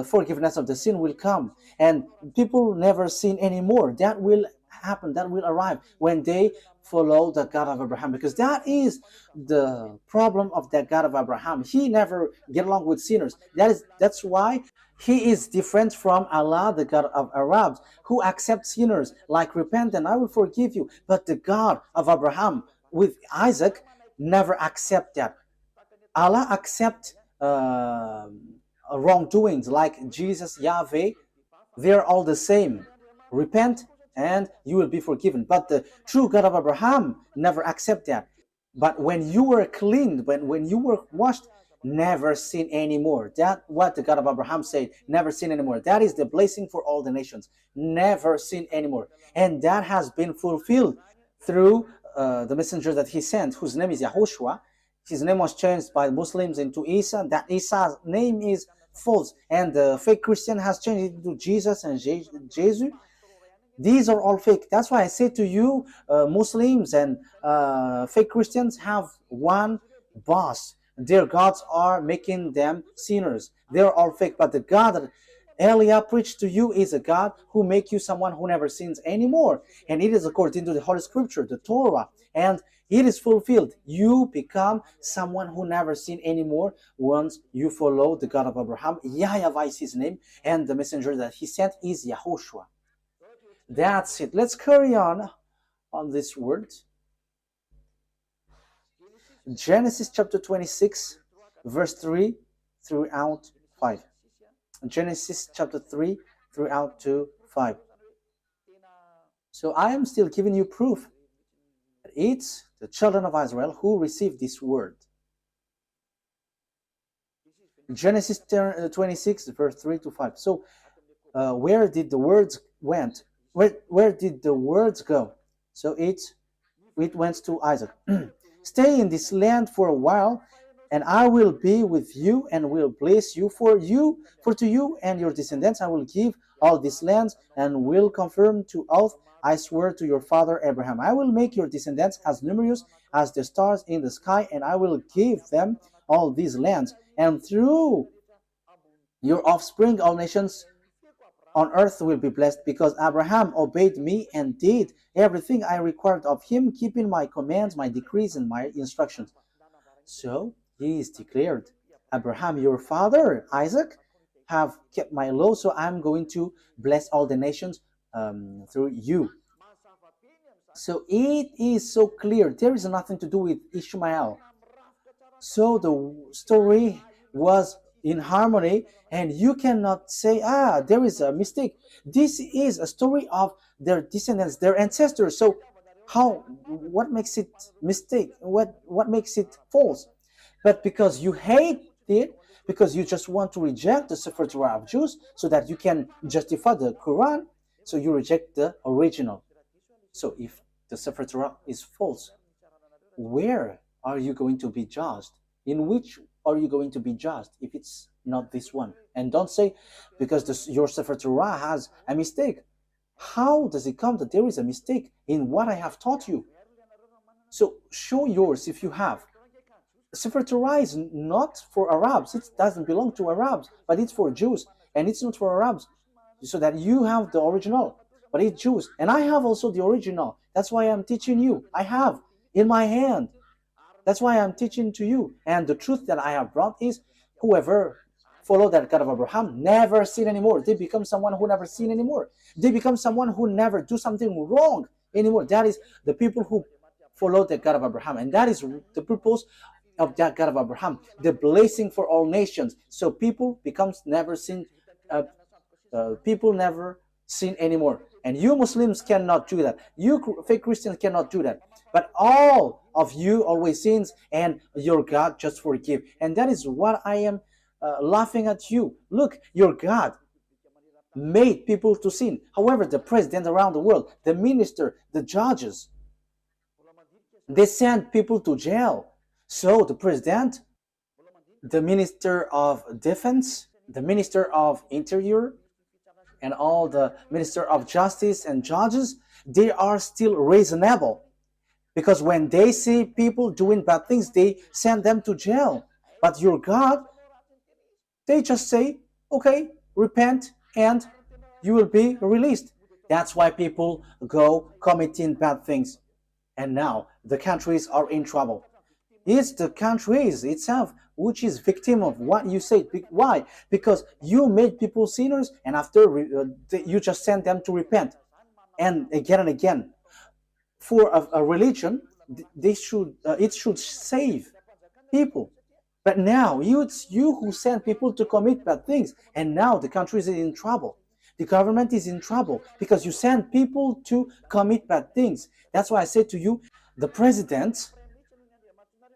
forgiveness of the sin will come. And people never sin anymore. That will happen. That will arrive when they follow the God of Abraham. Because that is the problem of that God of Abraham. He never get along with sinners. That's why he is different from Allah, the God of Arabs, who accepts sinners, like repent and I will forgive you. But the God of Abraham with Isaac never accept that. Allah accept wrongdoings, like Jesus, YAHVAH. They're all the same. Repent and you will be forgiven. But the true God of Abraham never accept that. But when you were cleaned, when you were washed, never sin anymore. That's what the God of Abraham said. Never sin anymore. That is the blessing for all the nations. Never sin anymore. And that has been fulfilled through the messenger that he sent, whose name is YAHOSHUAH. His name was changed by Muslims into Isa. That Isa's name is false. And the fake Christian has changed it into Jesus and Jesus. These are all fake. That's why I say to you, Muslims and fake Christians have one boss. Their gods are making them sinners. They're all fake. But the God that Elia preached to you is a God who makes you someone who never sins anymore. And it is according to the Holy Scripture, the Torah. And it is fulfilled. You become someone who never sin anymore once you follow the God of Abraham. YAHVAH is his name. And the messenger that he sent is YAHOSHUAH. That's it. Let's carry on this word. Genesis chapter 26, verse 3 throughout 5. Genesis chapter 3 throughout to 5. So I am still giving you proof that it's the children of Israel who received this word. Genesis 26, verse 3 to 5. So where did the words went? Where did the words go? So it went to Isaac. Stay in this land for a while, and I will be with you and will bless you. For to you and your descendants I will give all these lands, and will confirm to oath I swear to your father Abraham. I will make your descendants as numerous as the stars in the sky, and I will give them all these lands. And through your offspring all nations on earth will be blessed, because Abraham obeyed me and did everything I required of him, keeping my commands, my decrees, and my instructions. So he is declared, Abraham, your father, Isaac, have kept my law, so I'm going to bless all the nations through you. So it is so clear. There is nothing to do with Ishmael. So the story was in harmony, and you cannot say, there is a mistake. This is a story of their descendants, their ancestors. So what makes it mistake? What makes it false? But because you hate it, because you just want to reject the Sefer Torah of Jews so that you can justify the Quran, so you reject the original. So if the Sefer Torah is false, where are you going to be judged? In which are you going to be judged if it's not this one? And don't say, because your Sefer Torah has a mistake. How does it come that there is a mistake in what I have taught you? So show yours if you have. Sefer Torah is not for Arabs. It doesn't belong to Arabs, but it's for Jews. And it's not for Arabs. So that you have the original, but it's Jews. And I have also the original. That's why I'm teaching you. I have in my hand. That's why I'm teaching to you. And the truth that I have brought is, whoever follow that God of Abraham never sin anymore. They become someone who never sin anymore. They become someone who never do something wrong anymore. That is the people who follow the God of Abraham. And that is the purpose of that God of Abraham. The blessing for all nations. So people becomes never sin. People never sin anymore. And you Muslims cannot do that. You fake Christians cannot do that. But all of you always sins, and your God just forgive. And that is what I am laughing at you. Look, your God made people to sin. However, the president around the world, the minister, the judges, they send people to jail. So the president, the minister of defense, the minister of interior, and all the minister of justice and judges, they are still reasonable. Because when they see people doing bad things, they send them to jail. But your God, they just say, okay, repent and you will be released. That's why people go committing bad things. And now the countries are in trouble. It's the countries itself which is victim of what you say. Why? Because you made people sinners, and after you just send them to repent. And again. For a religion, it should save people. But now it's you who send people to commit bad things, and now the country is in trouble. The government is in trouble because you send people to commit bad things. That's why I say to you, the president,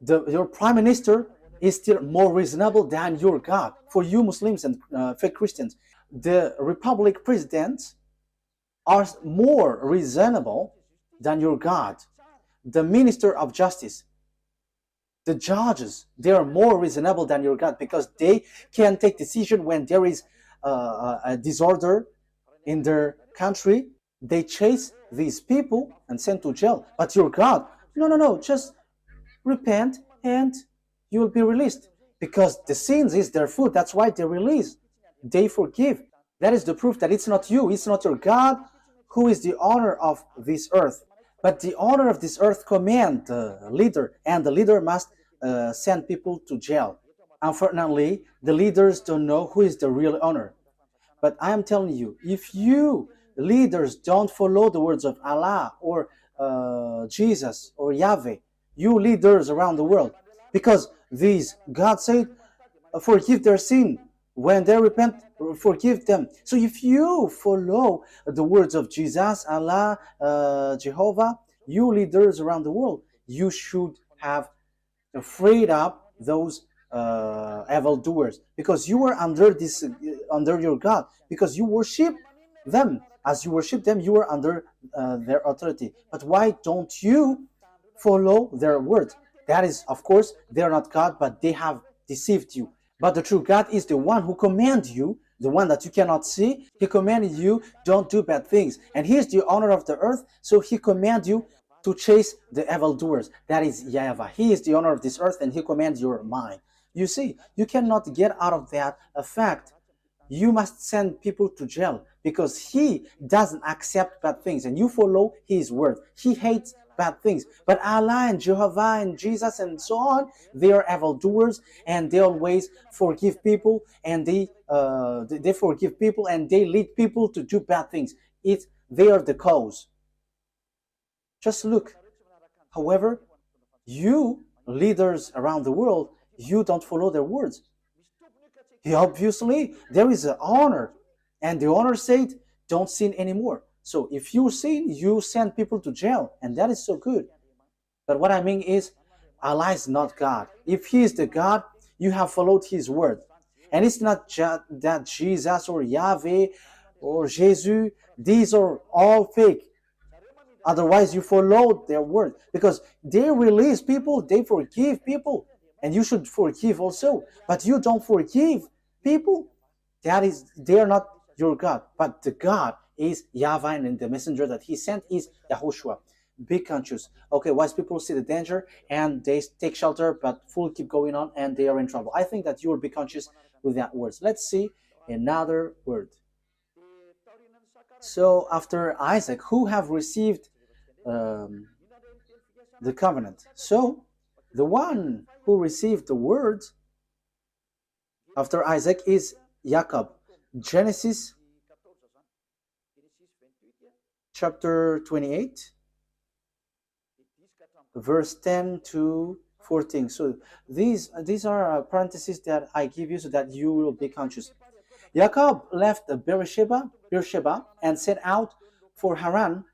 your prime minister is still more reasonable than your God. For you Muslims and fake Christians, the republic presidents are more reasonable than your God. The minister of justice, the judges, they are more reasonable than your God because they can take decision when there is a disorder in their country. They chase these people and send to jail. But your God, no, just repent and you will be released. Because the sins is their food. That's why they release. They forgive. That is the proof that it's not you, it's not your God who is the owner of this earth. But the owner of this earth command the leader, and the leader must send people to jail. Unfortunately, the leaders don't know who is the real owner. But I am telling you, if you leaders don't follow the words of Allah or Jesus or Yahweh, you leaders around the world, because these, God said, forgive their sin. When they repent, forgive them. So if you follow the words of Jesus, Allah, Jehovah, you leaders around the world, you should have freed up those evil doers, because you were under your God, because you worship them. As you worship them, you are under their authority. But why don't you follow their words? That is, of course, they are not God, but they have deceived you. But the true God is the one who commands you, the one that you cannot see. He commanded you, don't do bad things. And he is the owner of the earth, so he commands you to chase the evildoers. That is YAHVAH. He is the owner of this earth, and he commands your mind. You see, you cannot get out of that fact. You must send people to jail because he doesn't accept bad things, and you follow his word. He hates bad things. But Allah and Jehovah and Jesus and so on, they are evildoers, and they always forgive people, and they forgive people, and they lead people to do bad things. They are the cause. Just look. However, you leaders around the world, you don't follow their words. Obviously, there is an honor, and the honor said, don't sin anymore. So if you sin, you send people to jail, and that is so good. But what I mean is, Allah is not God. If he is the God, you have followed his word. And it's not just that Jesus or Yahweh or Jesus, these are all fake. Otherwise, you followed their word, because they release people, they forgive people, and you should forgive also. But you don't forgive people. They are not your God, but the God is YAHVAH, and the messenger that he sent is YAHOSHUAH. Be conscious. Okay, wise people see the danger and they take shelter, but fool keep going on and they are in trouble. I think that you will be conscious with that words. Let's see another word. So after Isaac, who have received the covenant? So the one who received the word after Isaac is Jacob. Genesis chapter 28, verse 10 to 14. So these are parentheses that I give you so that you will be conscious. Jacob left Beersheba and set out for Haran.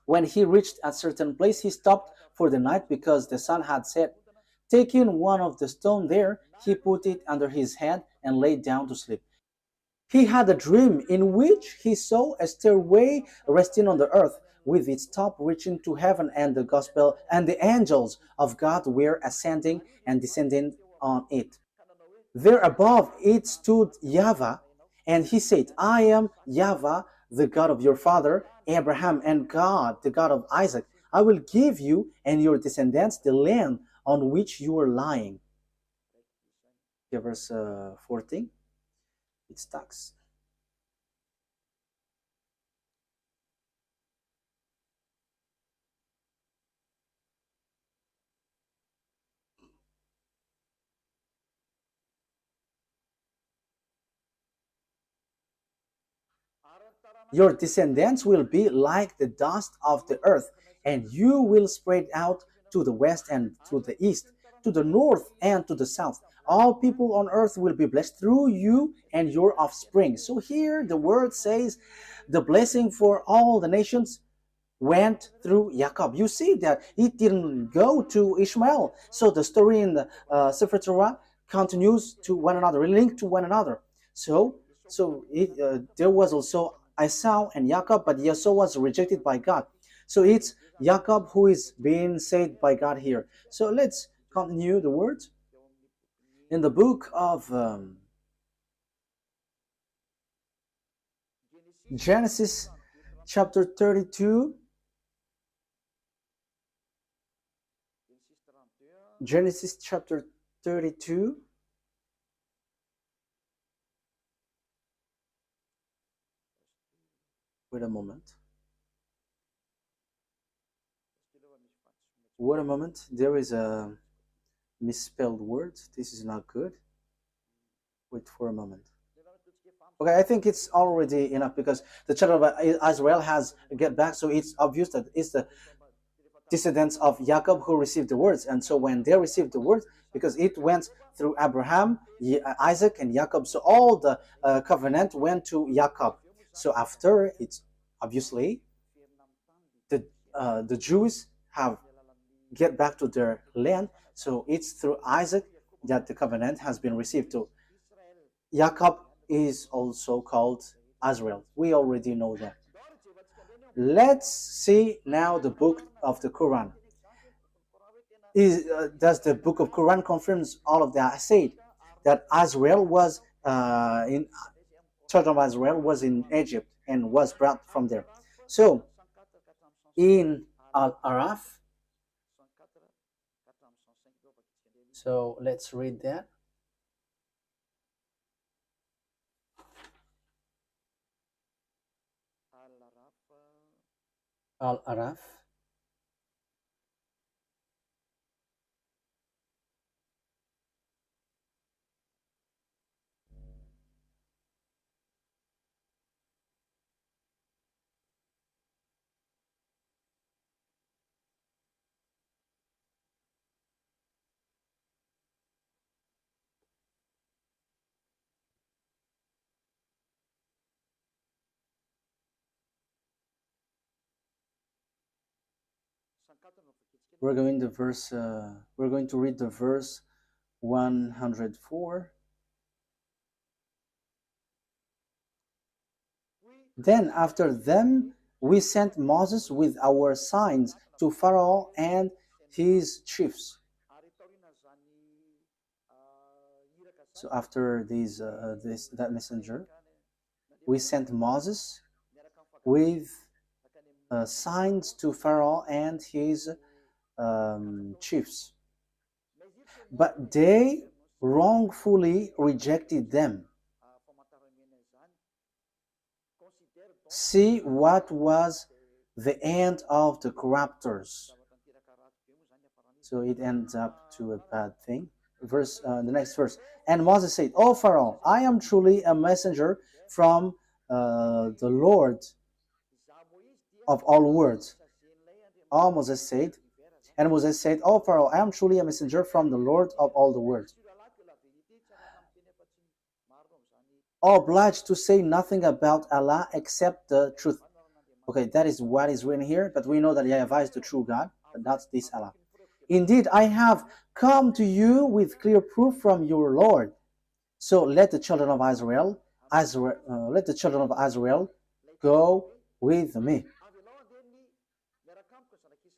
When he reached a certain place, he stopped for the night because the sun had set. Taking one of the stones there, he put it under his head and lay down to sleep. He had a dream in which he saw a stairway resting on the earth, with its top reaching to heaven, and the gospel and the angels of God were ascending and descending on it. There above it stood YAHVAH, and he said, I am YAHVAH, the God of your father Abraham, and God, the God of Isaac. I will give you and your descendants the land on which you are lying. Okay, verse 14. It stacks. Your descendants will be like the dust of the earth, and you will spread out to the west and to the east, to the north and to the south. All people on earth will be blessed through you and your offspring. So here the word says the blessing for all the nations went through Jacob. You see that it didn't go to Ishmael. So the story in the Sefer Torah continues to one another, linked to one another. There was also Esau and Jacob, but Esau was rejected by God. So it's Jacob who is being saved by God here. So let's continue the words. In the book of Genesis chapter 32, Genesis chapter 32, wait a moment. Wait a moment, there is a misspelled word. This is not good. Wait for a moment. Okay, I think it's already enough because the children of Israel has get back, so it's obvious that it's the descendants of Jacob who received the words. And so when they received the words, because it went through Abraham, Isaac, and Jacob, so all the covenant went to Jacob. So after, it's obviously the Jews have get back to their land. So it's through Isaac that the covenant has been received to. Jacob is also called Israel. We already know that. Let's see now the book of the Quran. Does the book of Quran confirms all of that? I said that Israel was children of Israel was in Egypt and was brought from there. So in Al-Araf, so let's read that. Al-Araf. We're going to read the verse 104. Then after them we sent Moses with our signs to Pharaoh and his chiefs. So after that messenger, we sent Moses with signs to Pharaoh and his chiefs. But they wrongfully rejected them. See what was the end of the corruptors. So it ends up to a bad thing. The next verse. And Moses said, O Pharaoh, I am truly a messenger from the Lord of all words. Moses said, O Pharaoh, I am truly a messenger from the Lord of all the words. Obliged to say nothing about Allah except the truth. Okay, that is what is written here, but we know that YAHVAH is the true God, but not this Allah. Indeed, I have come to you with clear proof from your Lord. So let the children of let the children of Israel go with me.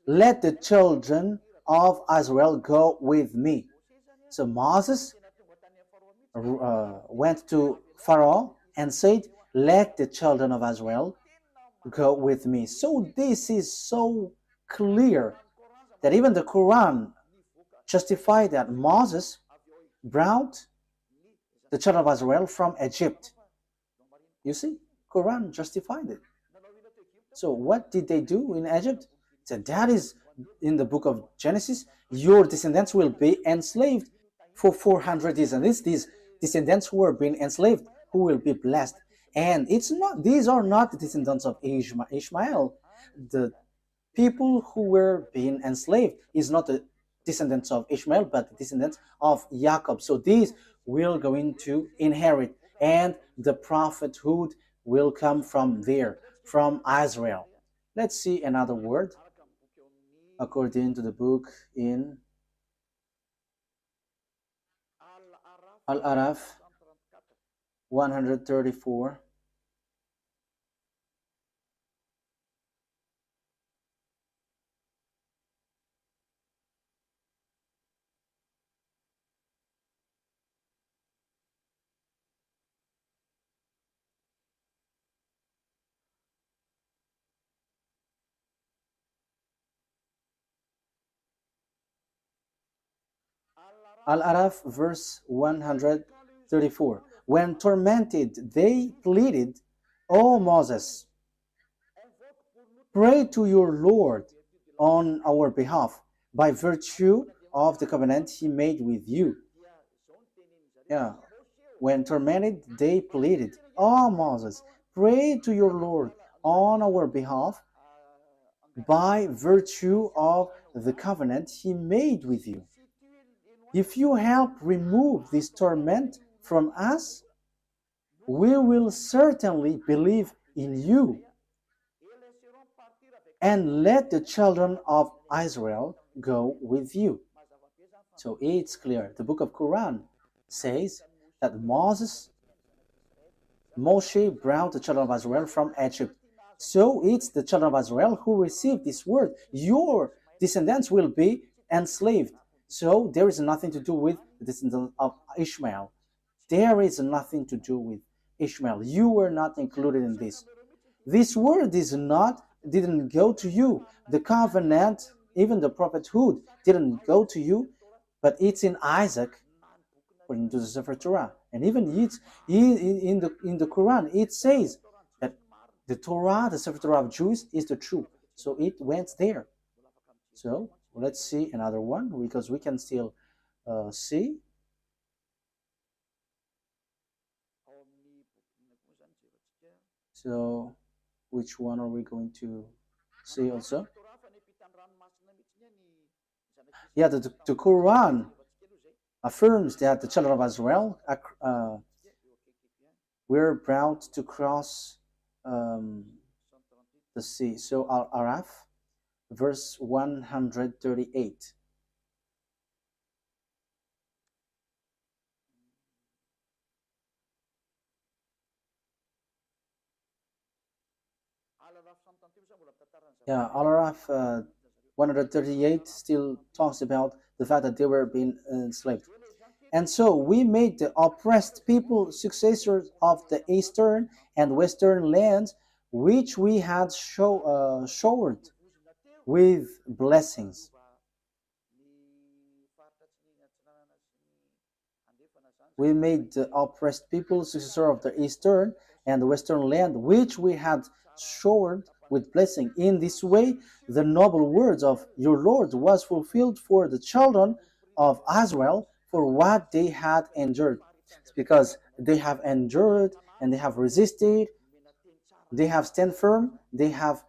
Let the children of Israel go with me. So Moses went to Pharaoh and said, let the children of Israel go with me. So this is so clear that even the Quran justified that Moses brought the children of Israel from Egypt. You see, Quran justified it. So what did they do in Egypt? So that is in the book of Genesis, your descendants will be enslaved for 400 years. And these descendants who are being enslaved, who will be blessed. And it's not; these are not the descendants of Ishmael. The people who were being enslaved is not the descendants of Ishmael, but the descendants of Jacob. So these will going to inherit, and the prophethood will come from there, from Israel. Let's see another word according to the book in Al-Araf 134. Al-Araf verse 134. When tormented, they pleaded, O Moses, pray to your Lord on our behalf by virtue of the covenant he made with you. Yeah. When tormented, they pleaded, O Moses, pray to your Lord on our behalf by virtue of the covenant he made with you. If you help remove this torment from us, we will certainly believe in you. And let the children of Israel go with you. So it's clear. The book of Quran says that Moshe brought the children of Israel from Egypt. So it's the children of Israel who received this word. Your descendants will be enslaved. So there is nothing to do with the descendants of Ishmael. There is nothing to do with Ishmael. You were not included in this. This word didn't go to you. The covenant, even the prophethood, didn't go to you, but it's in Isaac, according to the Sefer Torah. And even it's in the Quran, it says that the Torah, the Sefer Torah of Jews, is the truth. So it went there. So let's see another one, because we can still see. So which one are we going to see also? Yeah, the Quran affirms that the children of Israel were brought to cross the sea. So Al-Araf, verse 138. Yeah, Al-Araf 138 still talks about the fact that they were being enslaved. And so we made the oppressed people successors of the eastern and western lands, which we had showered with blessings. We made the oppressed people successor of the eastern and the western land, which we had showered with blessing. In this way, the noble words of your Lord was fulfilled for the children of Israel for what they had endured. It's because they have endured and they have resisted, they have stand firm, they have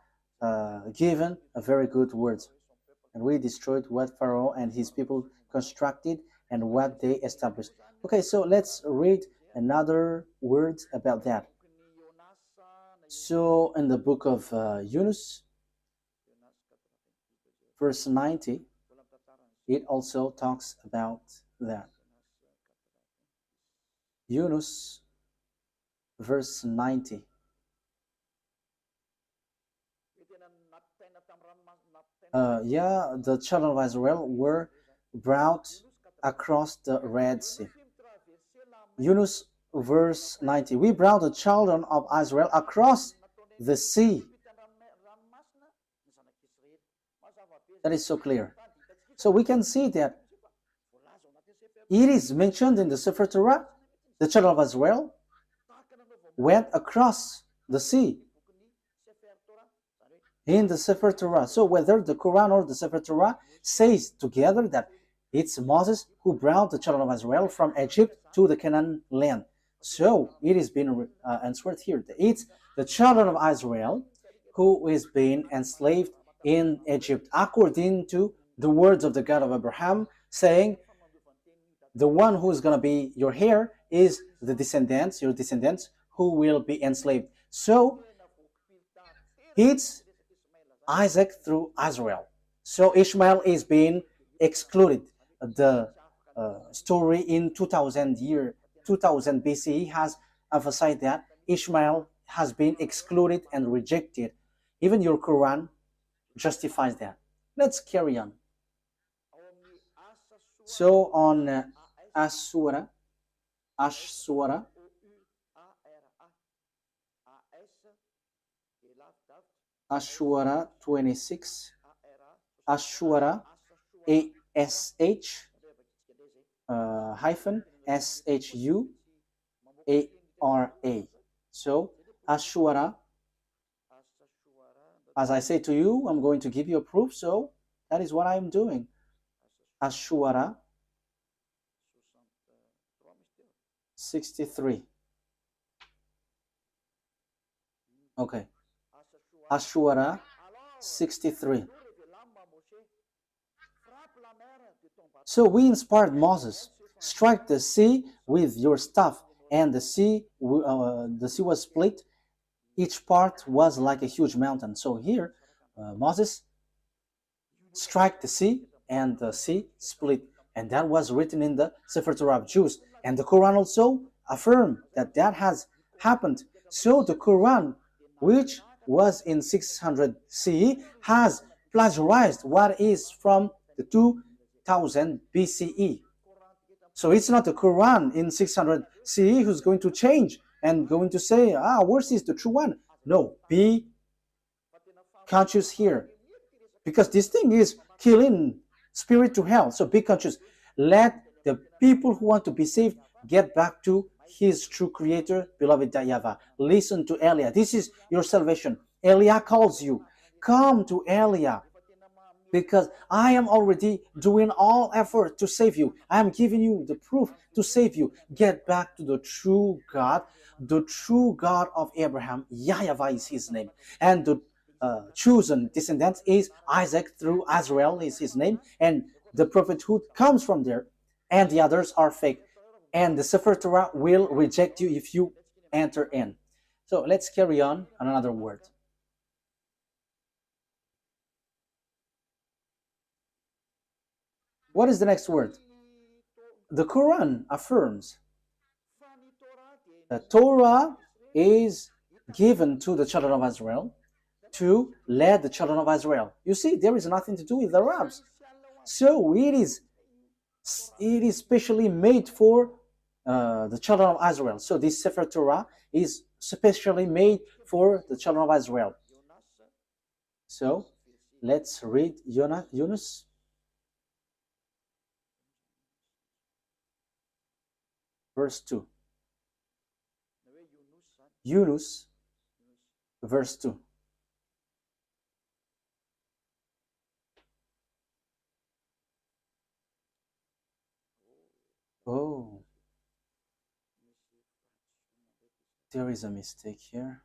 given a very good words. And we destroyed what Pharaoh and his people constructed and what they established. Okay, so let's read another words about that. So in the book of Yunus, verse 90, it also talks about that. Yunus, verse 90. The children of Israel were brought across the Red Sea. Yunus, verse 90. We brought the children of Israel across the sea. That is so clear. So we can see that it is mentioned in the Sefer Torah, the children of Israel went across the sea in the Sefer Torah. So whether the Quran or the Sefer Torah says together that it's Moses who brought the children of Israel from Egypt to the Canaan land. So it is being answered here. It's the children of Israel who is being enslaved in Egypt, according to the words of the God of Abraham, saying, the one who is going to be your heir is the descendants, your descendants, who will be enslaved. So it's Isaac through Israel. So Ishmael is being excluded. The story in 2000 BCE has emphasized that Ishmael has been excluded and rejected. Even your Quran justifies that. Let's carry on. So on Ashura 26, Ashura ASH hyphen SHUARA. So Ashura, as I say to you, I'm going to give you a proof, so that is what I'm doing. Ashura 63. Okay. Ashura 63. So we inspired Moses, strike the sea with your staff, and the sea was split. Each part was like a huge mountain. So here, Moses strike the sea, and the sea split. And that was written in the Sefer Torah of Jews. And the Quran also affirmed that that has happened. So the Quran, which was in 600 CE, has plagiarized what is from the 2000 BCE. So it's not the Quran in 600 CE who's going to change and going to say, ours is the true one. No, be conscious here. Because this thing is killing spirit to hell. So be conscious. Let the people who want to be saved get back to his true creator, beloved YAHVAH. Listen to Elia. This is your salvation. Elia calls you. Come to Elia, because I am already doing all effort to save you. I am giving you the proof to save you. Get back to the true God of Abraham. YAHVAH is his name. And the chosen descendant is Isaac through Israel is his name. And the prophethood comes from there. And the others are fake. And the Sefer Torah will reject you if you enter in. So let's carry on another word. What is the next word? The Quran affirms that Torah is given to the children of Israel to lead the children of Israel. You see, there is nothing to do with the Arabs. So it is specially made for the children of Israel. So this Sefer Torah is specially made for the children of Israel. So let's read Yunus. Verse 2. Yunus, verse 2. Oh, there is a mistake here.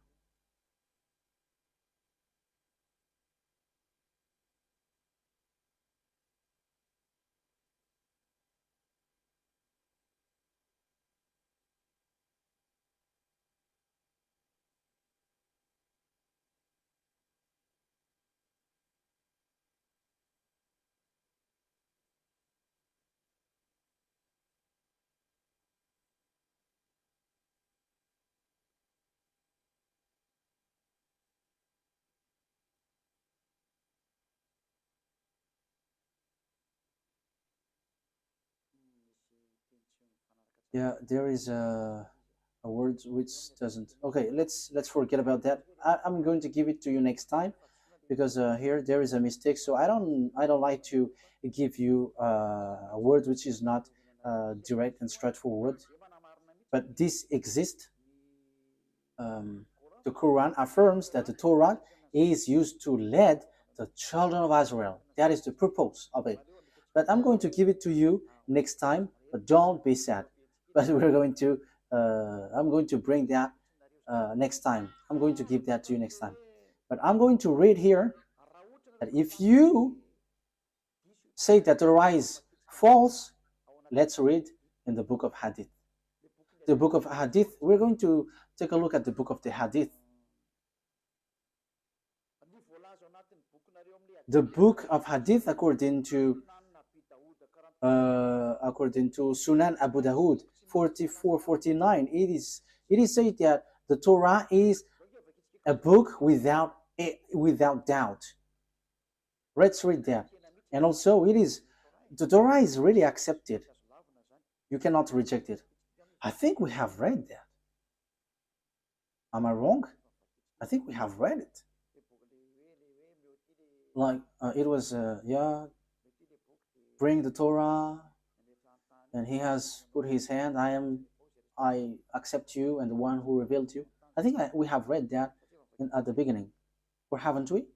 Yeah, there is a word which doesn't. Okay, let's forget about that. I'm going to give it to you next time because here there is a mistake. So I don't like to give you a word which is not direct and straightforward. But this exists. The Quran affirms that the Torah is used to lead the children of Israel. That is the purpose of it. But I'm going to give it to you next time. But don't be sad. But we're going to. I'm going to bring that next time. I'm going to give that to you next time. But I'm going to read here that if you say that the Torah is false, let's read in the book of Hadith. The book of Hadith. We're going to take a look at the book of the Hadith. The book of Hadith, according to Sunan Abu Dawud 4449, it is said that the Torah is a book without doubt. Let's read that. And also, the Torah is really accepted. You cannot reject it. I think we have read that. Am I wrong? I think we have read it. Like it was, yeah, bring the Torah, and he has put his hand. I accept you, and the one who revealed you. I think we have read that at the beginning, or haven't we?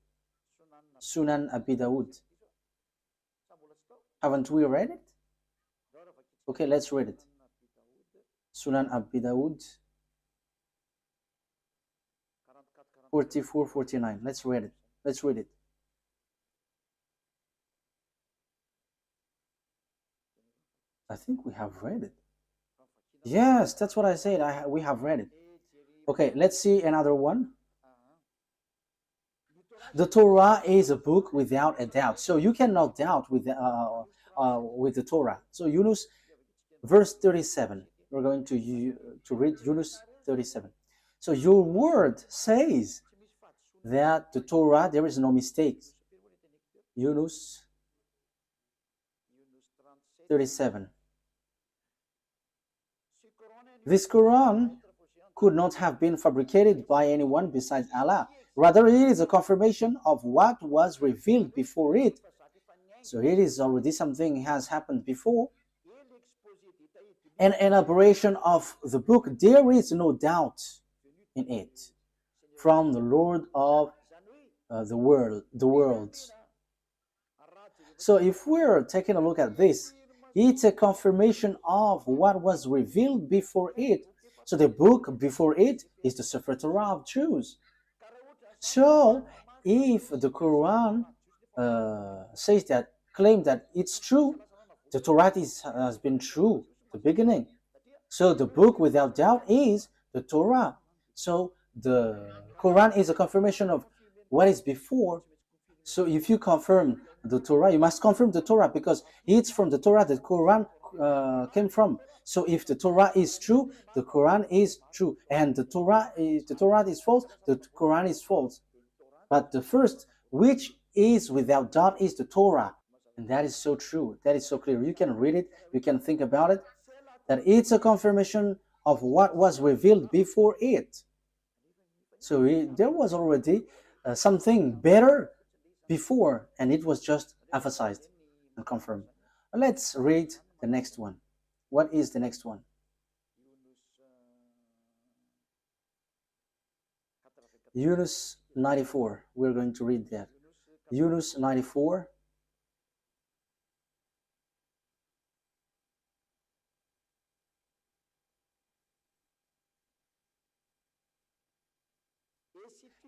Sunan Abi Dawud. Haven't we read it? Okay, let's read it. Sunan Abi Dawud 4449. Let's read it. Let's read it. I think we have read it. Yes, that's what I said. We have read it. Okay, let's see another one. The Torah is a book without a doubt. So you cannot doubt with the Torah. So Yunus, verse 37. We're going to read Yunus 37. So your word says that the Torah, there is no mistake. Yunus 37. This Quran could not have been fabricated by anyone besides Allah. Rather, it is a confirmation of what was revealed before it. So it is already something has happened before. An elaboration of the book, there is no doubt in it, from the Lord of the worlds. So if we're taking a look at this, it's a confirmation of what was revealed before it. So the book before it is the Sefer Torah of Jews. So if the Quran says that, claim that it's true, the Torah has been true the beginning. So the book without doubt is the Torah. So the Quran is a confirmation of what is before. So if you confirm the Torah, you must confirm the Torah because it's from the Torah that Quran came from. So if the Torah is true, the Quran is true, and the Torah is false, the Quran is false. But the first, which is without doubt, is the Torah, and that is so true. That is so clear. You can read it, you can think about it, that it's a confirmation of what was revealed before it. So there was already something better before, and it was just emphasized and confirmed. Let's read the next one. What is the next one? Yunus 94. We're going to read that. Yunus 94.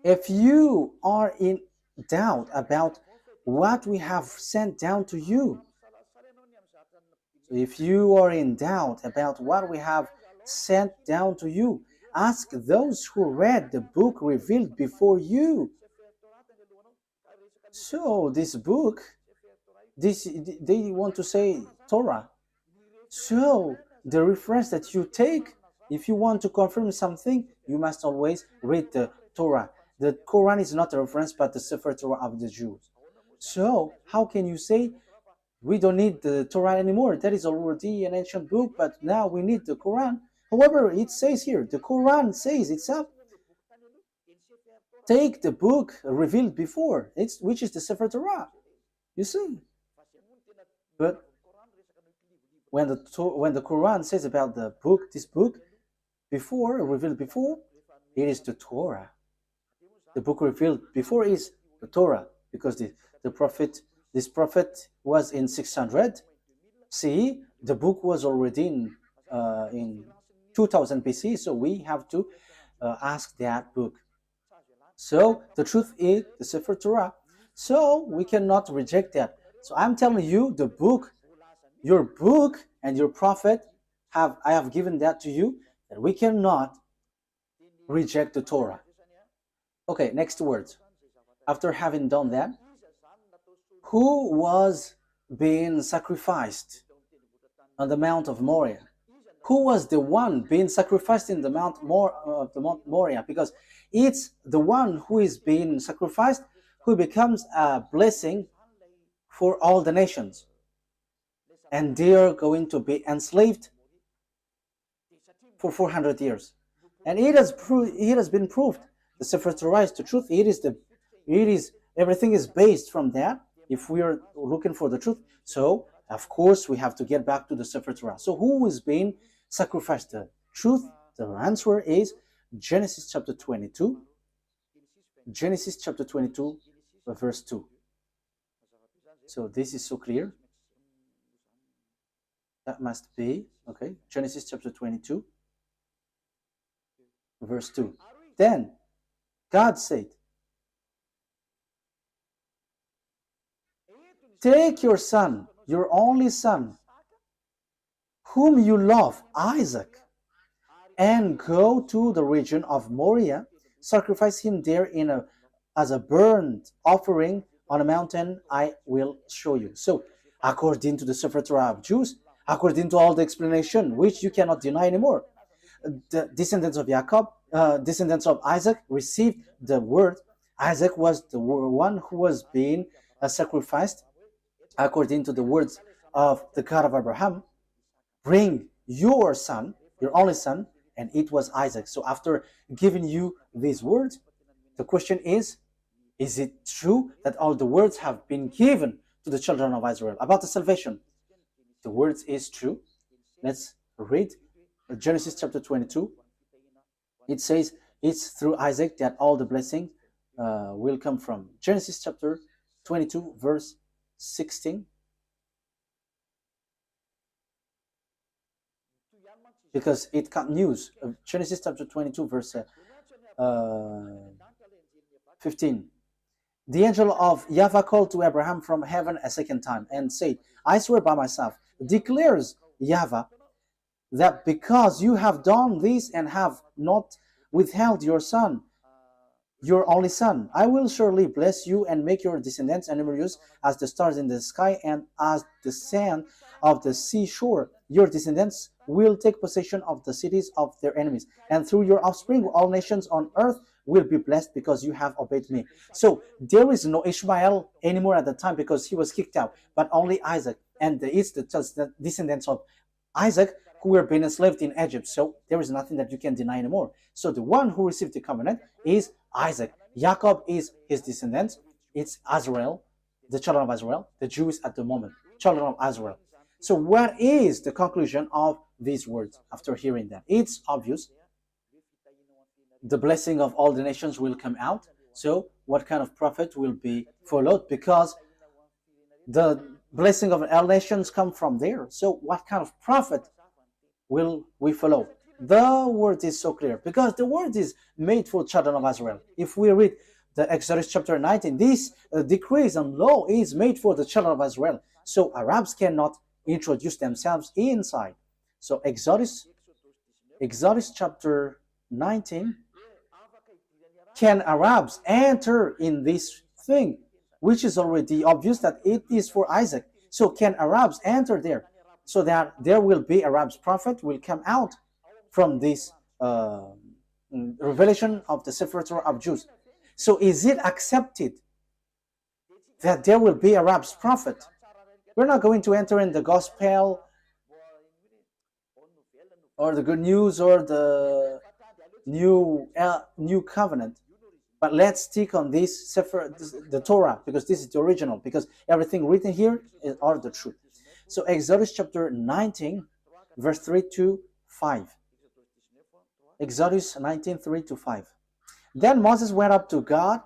If you are in doubt about what we have sent down to you, if you are in doubt about what we have sent down to you, ask those who read the book revealed before you. So this book, they want to say Torah. So the reference that you take, if you want to confirm something, you must always read the Torah. The Quran is not a reference, but the Sefer Torah of the Jews. So how can you say We don't need the Torah anymore. That is already an ancient book, but now we need the Quran. However, it says here, the Quran says itself, take the book revealed before, which is the Sefer Torah. You see? But when the Quran says about the book, this book, before, revealed before, it is the Torah. The book revealed before is the Torah, because this prophet was in 600. See, the book was already in 2000 BC, so we have to ask that book. So the truth is the Sefer Torah. So we cannot reject that. So I'm telling you, the book, your book and your prophet, I have given that to you, that we cannot reject the Torah. Okay, next words. After having done that, who was being sacrificed on the Mount of Moriah? Who was the one being sacrificed in the Mount Moriah? Because it's the one who is being sacrificed who becomes a blessing for all the nations. And they are going to be enslaved for 400 years. And it has been proved. The Sefer Torah is the truth. Everything is based from that. If we are looking for the truth, so of course we have to get back to the Sefer Torah. So who is being sacrificed? The truth, the answer is Genesis chapter 22. Genesis chapter 22, verse 2. So this is so clear. That must be, okay, Genesis chapter 22, verse 2. Then God said, take your son, your only son, whom you love, Isaac, and go to the region of Moriah, sacrifice him there as a burnt offering on a mountain I will show you. So, according to the Sefer Torah of Jews, according to all the explanation, which you cannot deny anymore, the descendants of Jacob, descendants of Isaac, received the word. Isaac was the one who was being sacrificed according to the words of the God of Abraham. Bring your son, your only son, and it was Isaac. So after giving you these words, the question is it true that all the words have been given to the children of Israel about the salvation? The words is true. Let's read Genesis chapter 22. It says it's through Isaac that all the blessing will come from. Genesis chapter 22 verse 16. Because it continues. Genesis chapter 22 verse 15. The angel of YAHVAH called to Abraham from heaven a second time and said, I swear by myself, declares YAHVAH, that because you have done this and have not withheld your son, your only son, I will surely bless you and make your descendants numerous as the stars in the sky and as the sand of the seashore. Your descendants will take possession of the cities of their enemies, and through your offspring all nations on earth will be blessed because you have obeyed me. So there is no Ishmael anymore at the time because he was kicked out, but only Isaac, and it's the descendants of Isaac who were being enslaved in Egypt. So there is nothing that you can deny anymore. So the one who received the covenant is Isaac. Jacob is his descendants. It's Israel, the children of Israel, the Jews at the moment, children of Israel. So what is the conclusion of these words after hearing that? It's obvious. The blessing of all the nations will come out. So what kind of prophet will be followed? Because the blessing of all nations come from there. So what kind of prophet will we follow? The word is so clear because the word is made for children of Israel. If we read the Exodus chapter 19, this decrees and law is made for the children of Israel. So Arabs cannot introduce themselves inside. So Exodus chapter 19, can Arabs enter in this thing, which is already obvious that it is for Isaac? So can Arabs enter there? So that there will be Arabs prophet will come out from this revelation of the Sefer Torah of Jews. So is it accepted that there will be Arabs prophet? We're not going to enter in the gospel or the good news or the new covenant, but let's stick on this Sefer, the Torah, because this is the original, because everything written here are the truth. So Exodus chapter 19, verse 3 to 5. Exodus 19, 3 to 5. Then Moses went up to God,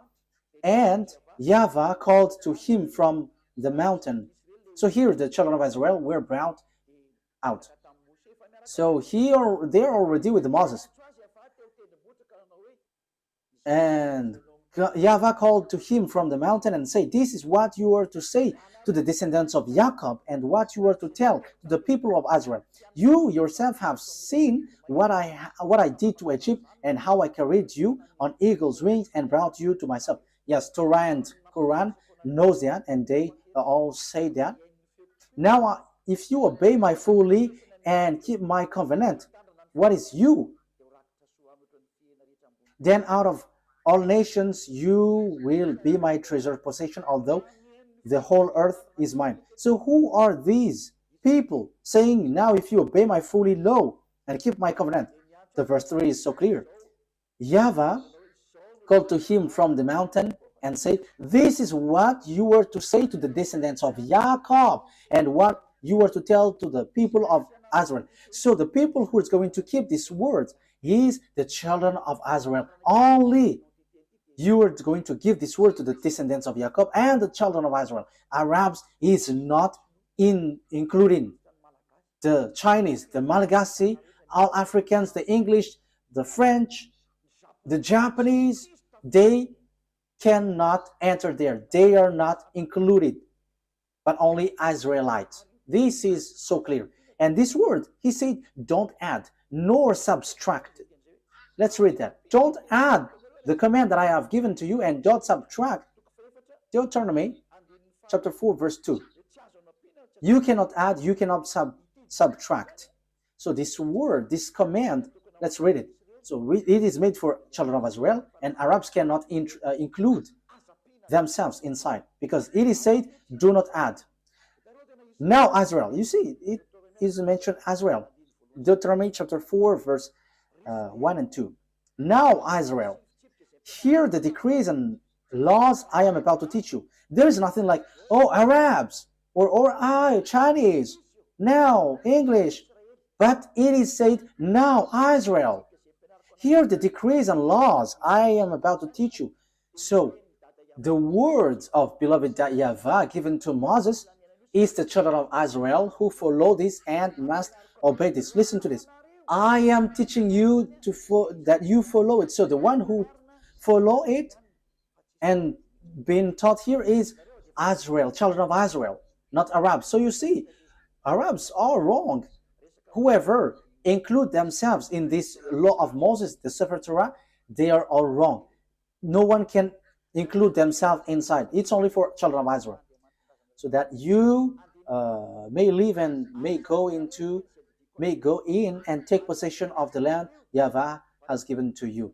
and YAHVAH called to him from the mountain. So here the children of Israel were brought out. So here they're already with Moses. And YAHVAH called to him from the mountain and said, "This is what you are to say to the descendants of Jacob, and what you are to tell to the people of Israel. You yourself have seen what I did to Egypt, and how I carried you on eagle's wings and brought you to myself." Yes, Torah and Quran knows that, and they all say that. Now, if you obey my fully and keep my covenant, what is you? Then out of all nations you will be my treasured possession, although the whole earth is mine. So who are these people saying, now if you obey my fully law and keep my covenant? The verse 3 is so clear. YAHVAH called to him from the mountain and said, "This is what you were to say to the descendants of Jacob, and what you were to tell to the people of Israel." So the people who is going to keep these words is the children of Israel. Only you are going to give this word to the descendants of Jacob and the children of Israel. Arabs is not including the Chinese, the Malagasy, all Africans, the English, the French, the Japanese. They cannot enter there. They are not included, but only Israelites. This is so clear. And this word, he said, don't add nor subtract. Let's read that. Don't add the command that I have given to you, and don't subtract. Deuteronomy chapter 4 verse 2. You cannot add, you cannot subtract. So this word, this command, let's read it. So it is made for children of Israel, and Arabs cannot include themselves inside, because it is said, do not add. Now Israel, you see, it is mentioned Israel. Deuteronomy chapter 4 verse 1 and 2. Now Israel, hear the decrees and laws I am about to teach you. There is nothing like, oh, Arabs, or I, Chinese, now English. But it is said, now Israel, hear the decrees and laws I am about to teach you. So the words of beloved YAHVAH given to Moses is the children of Israel who follow this and must obey this. Listen to this. I am teaching you that you follow it. So the one who follow it and being taught here is Israel, children of Israel, not Arabs. So you see, Arabs are wrong. Whoever include themselves in this law of Moses, the Sefer Torah, they are all wrong. No one can include themselves inside. It's only for children of Israel, so that you may live and may go in and take possession of the land YAHVAH has given to you.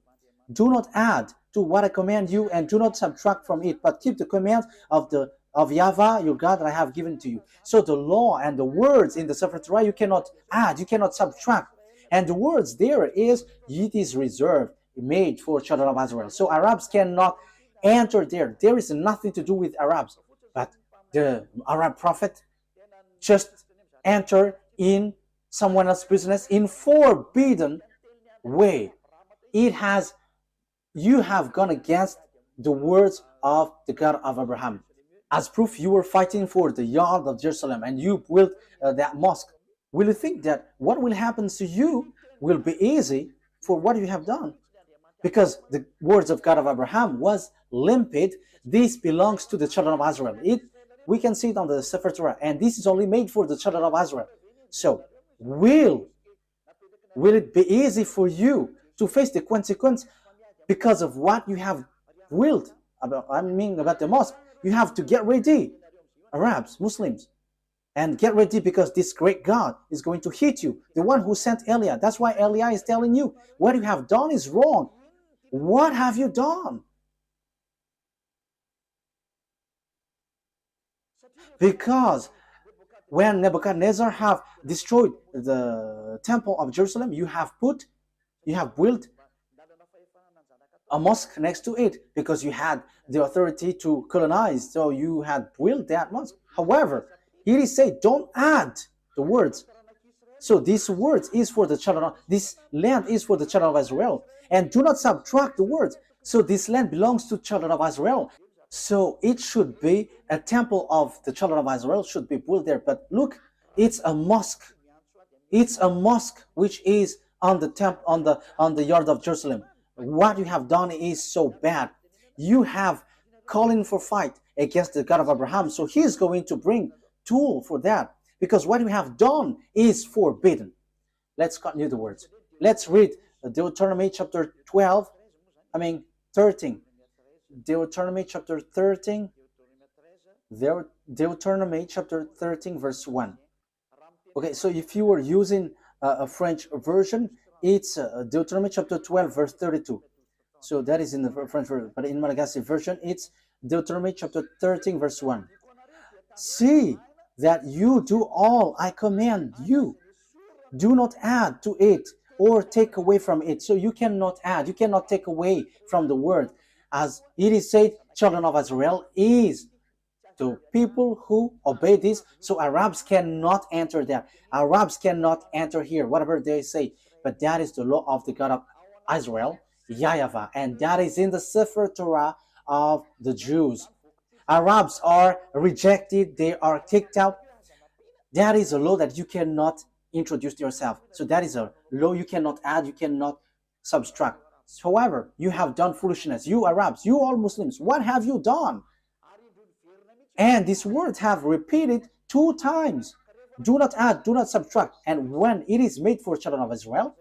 Do not add to what I command you, and do not subtract from it, but keep the commands of YAHVAH your God that I have given to you. So the law and the words in the Sefer Torah, you cannot add, you cannot subtract. And the words there is, it is reserved, made for children of Israel. So Arabs cannot enter there. There is nothing to do with Arabs. But the Arab prophet just enter in someone else's business in forbidden way. You have gone against the words of the God of Abraham. As proof, you were fighting for the yard of Jerusalem, and you built that mosque. Will you think that what will happen to you will be easy for what you have done? Because the words of God of Abraham was limpid. This belongs to the children of Israel. We can see it on the Sefer Torah, and this is only made for the children of Israel. So, will it be easy for you to face the consequence because of what you have willed about the mosque? You have to get ready, Arabs, Muslims, and get ready, because this great God is going to hit you. The one who sent Eliah. That's why Eliah is telling you what you have done is wrong. What have you done? Because when Nebuchadnezzar have destroyed the temple of Jerusalem, you have built a mosque next to it because you had the authority to colonize, so you had built that mosque. However, here is said, don't add the words. So this words is for the children of, this land is for the children of Israel, and do not subtract the words. So this land belongs to children of Israel. So it should be a temple of the children of Israel should be built there. But look, it's a mosque. It's a mosque which is on the temple on the yard of Jerusalem. What you have done is so bad. You have calling for fight against the God of Abraham. So he is going to bring tool for that, because what you have done is forbidden. Let's continue the words. Let's read Deuteronomy chapter 13. Deuteronomy chapter 13. Deuteronomy chapter 13 verse 1. Okay, so if you were using a French version, it's Deuteronomy chapter 12 verse 32. So that is in the French version, but in Malagasy version, it's Deuteronomy chapter 13 verse 1. See that you do all I command you. Do not add to it or take away from it. So you cannot add, you cannot take away from the word. As it is said, children of Israel is to people who obey this. So Arabs cannot enter there. Arabs cannot enter here, whatever they say. But that is the law of the God of Israel, YAHVAH, and that is in the Sefer Torah of the Jews. Arabs are rejected, they are kicked out. That is a law that you cannot introduce yourself. So that is a law you cannot add, you cannot subtract. However, you have done foolishness. You Arabs, you all Muslims, what have you done? And this word have repeated 2 times. Do not add, do not subtract. And when it is made for children of Israel,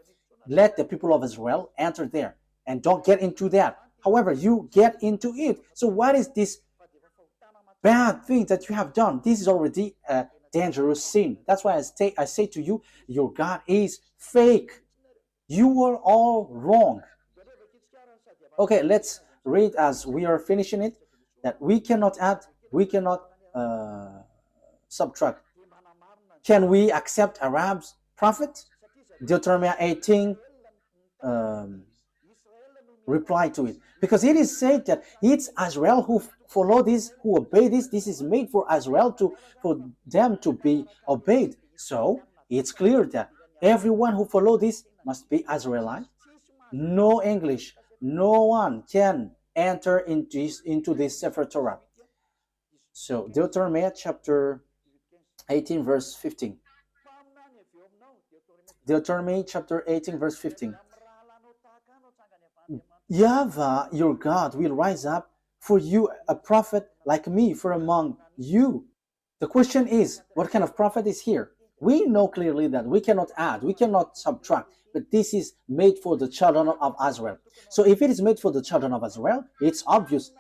let the people of Israel enter there. And don't get into that. However, you get into it. So what is this bad thing that you have done? This is already a dangerous sin. That's why I say to you, your God is fake. You are all wrong. Okay, let's read as we are finishing it, that we cannot add, we cannot subtract. Can we accept Arabs prophet? Deuteronomy 18 reply to it, because it is said that it's Israel who follow this, who obey this. This is made for Israel for them to be obeyed. So it's clear that everyone who follow this must be Israelite. No English, no one can enter into this Sefer Torah. So Deuteronomy chapter 18 verse 15. Deuteronomy chapter 18 verse 15. YAHVAH, your God, will rise up for you a prophet like me from among you. The question is, what kind of prophet is here? We know clearly that we cannot add, we cannot subtract, but this is made for the children of Israel. So if it is made for the children of Israel, it's obvious.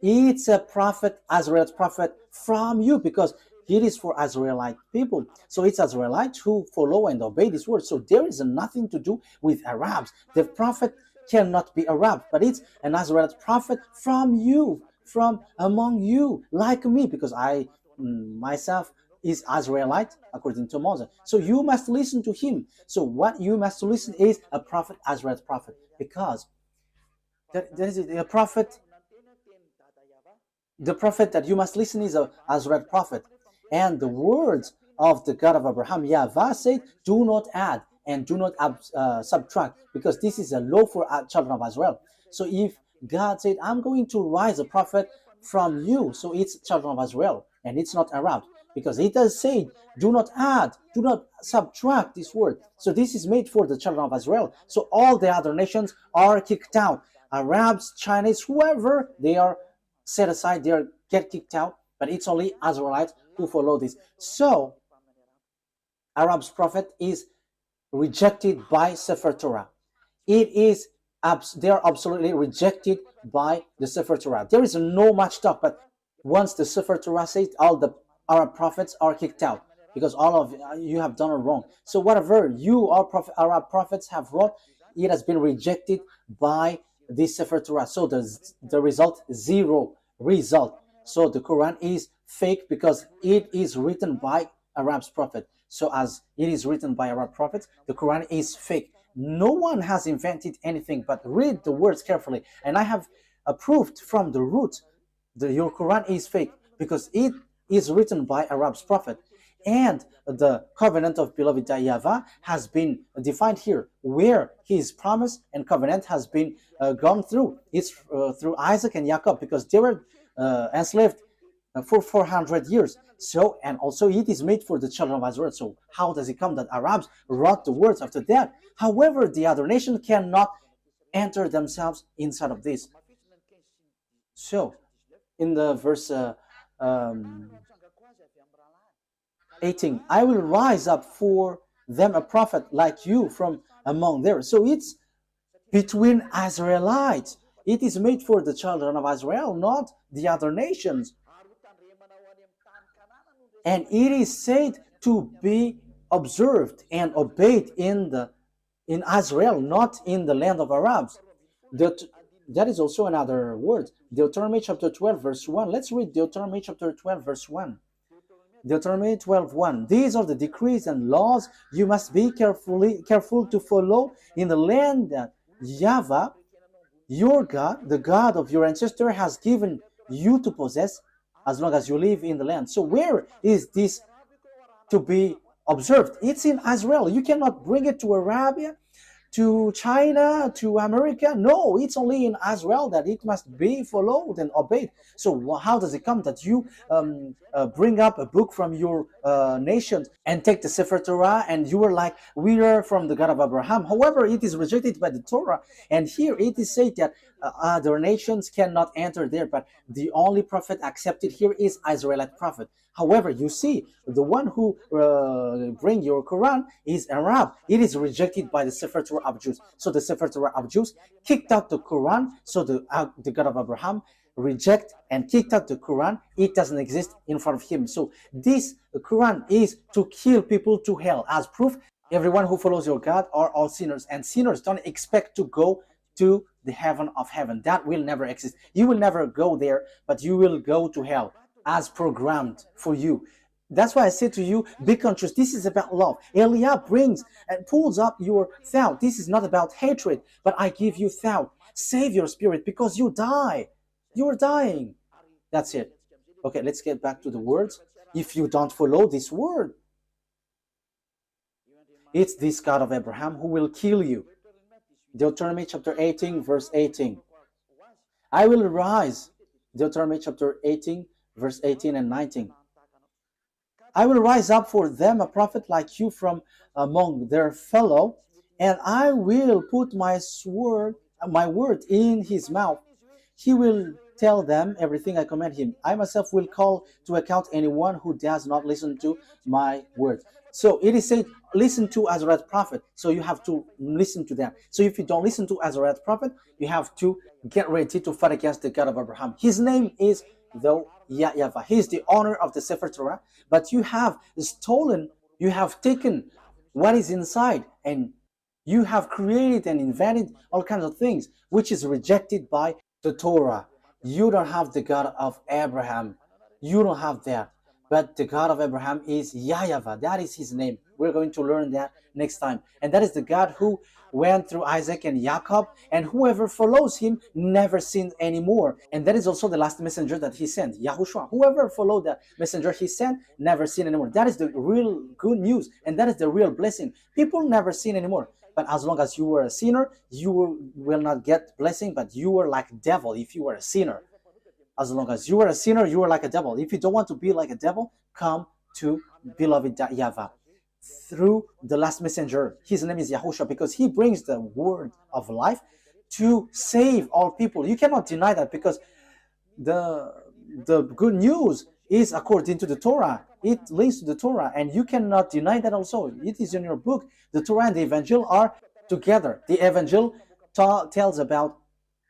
It's a prophet, Israelite prophet from you, because it is for Israelite people. So it's Israelites who follow and obey this word. So there is nothing to do with Arabs. The prophet cannot be Arab, but it's an Israelite prophet from you, from among you, like me, because I myself is Israelite according to Moses. So you must listen to him. So what you must listen is a prophet, Israelite prophet, because there is a prophet. The prophet that you must listen is a Israelite prophet. And the words of the God of Abraham, YAHVAH, said, do not add and do not subtract, because this is a law for children of Israel. So if God said, I'm going to rise a prophet from you, so it's children of Israel, and it's not Arab, because it does say, do not add, do not subtract this word. So this is made for the children of Israel. So all the other nations are kicked out. Arabs, Chinese, whoever, they are set aside, they get kicked out, but it's only Israelites who follow this. So Arab's prophet is rejected by Sefer Torah. It is they are absolutely rejected by the Sefer Torah. There is no much talk, but once the Sefer Torah says, all the Arab prophets are kicked out, because all of you have done it wrong. So whatever Arab prophets have wrought, it has been rejected by this Sefer Torah. So the result, 0 result. So the Quran is fake because it is written by Arab's prophet. So as it is written by Arab prophets, the Quran is fake. No one has invented anything, but read the words carefully. And I have proved from the root that your Quran is fake because it is written by Arab's prophet. And the covenant of beloved YAHVAH has been defined here, where his promise and covenant has been gone through. It's through Isaac and Jacob, because they were enslaved for 400 years. So, and also it is made for the children of Israel. So how does it come that Arabs wrote the words after that? However, the other nation cannot enter themselves inside of this. So, in the verse 18, I will rise up for them a prophet like you from among theirs. So it's between Israelites. It is made for the children of Israel, not the other nations. And it is said to be observed and obeyed in Israel, not in the land of Arabs. That is also another word. Deuteronomy chapter 12, verse 1. Let's read Deuteronomy chapter 12, verse 1. Deuteronomy 12:1. These are the decrees and laws you must be careful to follow in the land that YAHVAH, your God, the God of your ancestor, has given you to possess as long as you live in the land. So where is this to be observed? It's in Israel. You cannot bring it to Arabia, to China, to America. No, it's only in Israel that it must be followed and obeyed. So how does it come that you bring up a book from your nation and take the Sefer Torah and you are like, we are from the God of Abraham? However, it is rejected by the Torah. And here it is said that other nations cannot enter there, but the only prophet accepted here is Israelite prophet. However, you see, the one who bring your Quran is Arab. It is rejected by the Sefer Torah of Jews. So the Sefer Torah of Jews kicked out the Quran. So the God of Abraham reject and kicked out the Quran. It doesn't exist in front of him. So this Quran is to kill people to hell. As proof, everyone who follows your God are all sinners. And sinners don't expect to go to the heaven of heaven. That will never exist. You will never go there, but you will go to hell as programmed for you. That's why I say to you, be conscious. This is about love. Eliab brings and pulls up your thought. This is not about hatred, but I give you thought. Save your spirit because you die. You are dying. That's it. Okay, let's get back to the words. If you don't follow this word, it's this God of Abraham who will kill you. Deuteronomy chapter 18, verse 18. I will rise. Deuteronomy chapter 18, verse 18 and 19. I will rise up for them a prophet like you from among their fellow, and I will put my word in his mouth. He will tell them everything I command him. I myself will call to account anyone who does not listen to my word. So it is said, listen to Azrael's prophet. So you have to listen to them. So if you don't listen to Azrael's prophet, you have to get ready to fight against the God of Abraham. His name is YAHVAH. He is the owner of the Sefer Torah, but you have stolen, you have taken what is inside, and you have created and invented all kinds of things, which is rejected by the Torah. You don't have the God of Abraham. You don't have that. But the God of Abraham is YAHVAH. That is his name. We're going to learn that next time. And that is the God who went through Isaac and Jacob, and whoever follows him never sinned anymore. And that is also the last messenger that he sent, YAHOSHUAH. Whoever followed the messenger he sent never sinned anymore. That is the real good news, and that is the real blessing. People never sin anymore. But as long as you were a sinner, you will not get blessing, but you were like a devil if you were a sinner. As long as you were a sinner, you were like a devil. If you don't want to be like a devil, come to beloved YAHVAH through the last messenger. His name is YAHOSHUAH, because he brings the word of life to save all people. You cannot deny that, because the good news is according to the Torah. It links to the Torah, and you cannot deny that also. It is in your book. The Torah and the Evangel are together. The Evangel tells about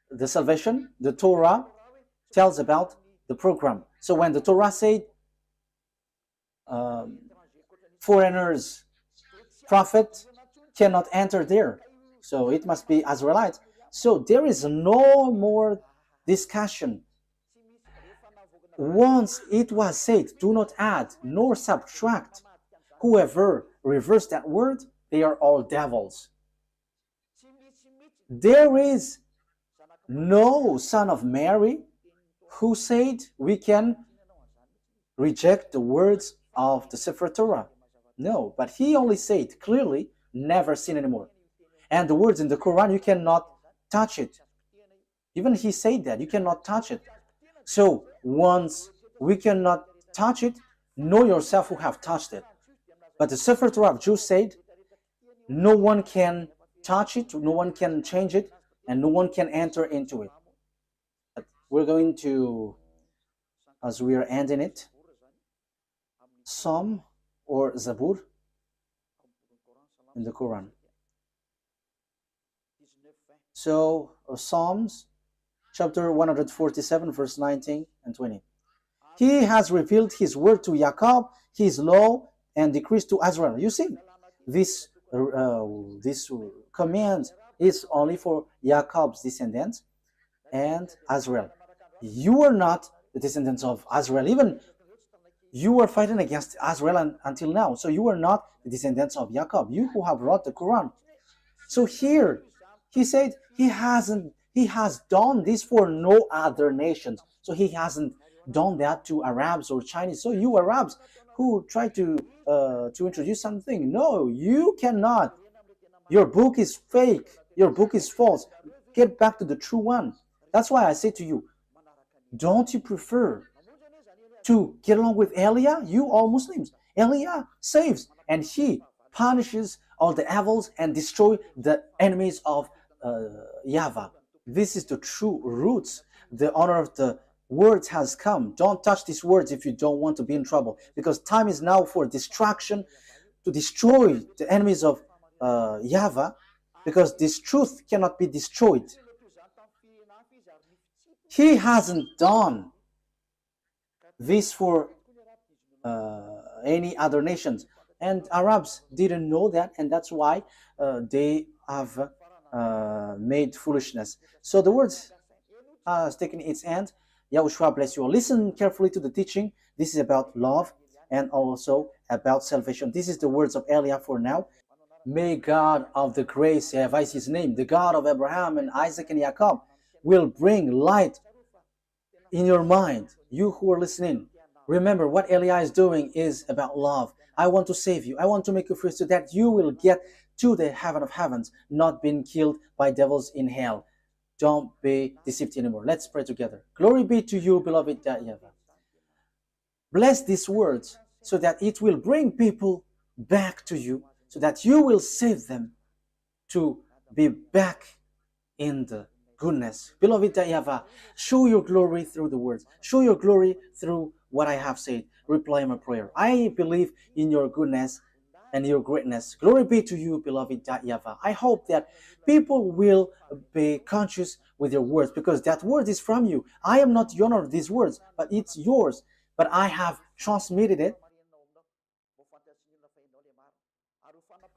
the salvation. The Torah tells about the program. So when the Torah said foreigners, prophet cannot enter there, so it must be Israelites. So there is no more discussion. Once it was said, do not add nor subtract, whoever reverse that word, they are all devils. There is no son of Mary who said we can reject the words of the Sefer Torah. No, but he only said clearly, never sin anymore. And the words in the Quran, you cannot touch it. Even he said that, you cannot touch it. So once we cannot touch it, know yourself who have touched it. But the Sefer Torah of Jews said, no one can touch it, no one can change it, and no one can enter into it. But we're going to, as we are ending it, Psalm or Zabur in the Quran. So Psalms chapter 147 verse 19 and 20. He has revealed his word to Jacob, his law and decrees to Israel. You see, this command is only for Jacob's descendants and Israel. You are not the descendants of Israel. Even you are fighting against Israel until now. So you are not the descendants of Jacob, you who have wrote the Quran. So here, he said he has done this for no other nations. So he hasn't done that to Arabs or Chinese. So you Arabs who try to introduce something, no, you cannot. Your book is fake. Your book is false. Get back to the true one. That's why I say to you, don't you prefer to get along with Eliah? You all Muslims. Eliah saves and he punishes all the evils and destroy the enemies of YAHVAH. This is the true roots. The honor of the words has come. Don't touch these words if you don't want to be in trouble, because time is now for destruction, to destroy the enemies of YAHVAH, because this truth cannot be destroyed. He hasn't done this for any other nations, and Arabs didn't know that, and that's why they have made foolishness. So the words has taken its end. YAHOSHUAH bless you all. Listen carefully to the teaching. This is about love and also about salvation. This is the words of Eliah for now. May God of the grace, YAHVAH is his name, the God of Abraham and Isaac and Jacob, will bring light in your mind. You who are listening, remember what Eliah is doing is about love. I want to save you. I want to make you free so that you will get to the heaven of heavens, not being killed by devils in hell. Don't be deceived anymore. Let's pray together. Glory be to you, beloved YAHVAH. Bless these words so that it will bring people back to you, so that you will save them to be back in the goodness. Beloved YAHVAH, show your glory through the words. Show your glory through what I have said. Reply my prayer. I believe in your goodness and your greatness. Glory be to you, beloved YAHVAH. I hope that people will be conscious with your words, because that word is from you. I am not the owner of these words, but it's yours. But I have transmitted it,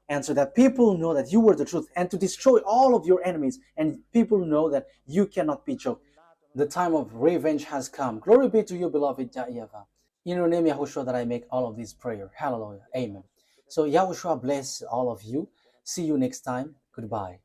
and so that people know that you were the truth, and to destroy all of your enemies, and people know that you cannot be choked. The time of revenge has come. Glory be to you, beloved YAHVAH. In your name, YAHOSHUAH, that I make all of these prayer. Hallelujah. Amen. So YAHOSHUAH bless all of you. See you next time. Goodbye.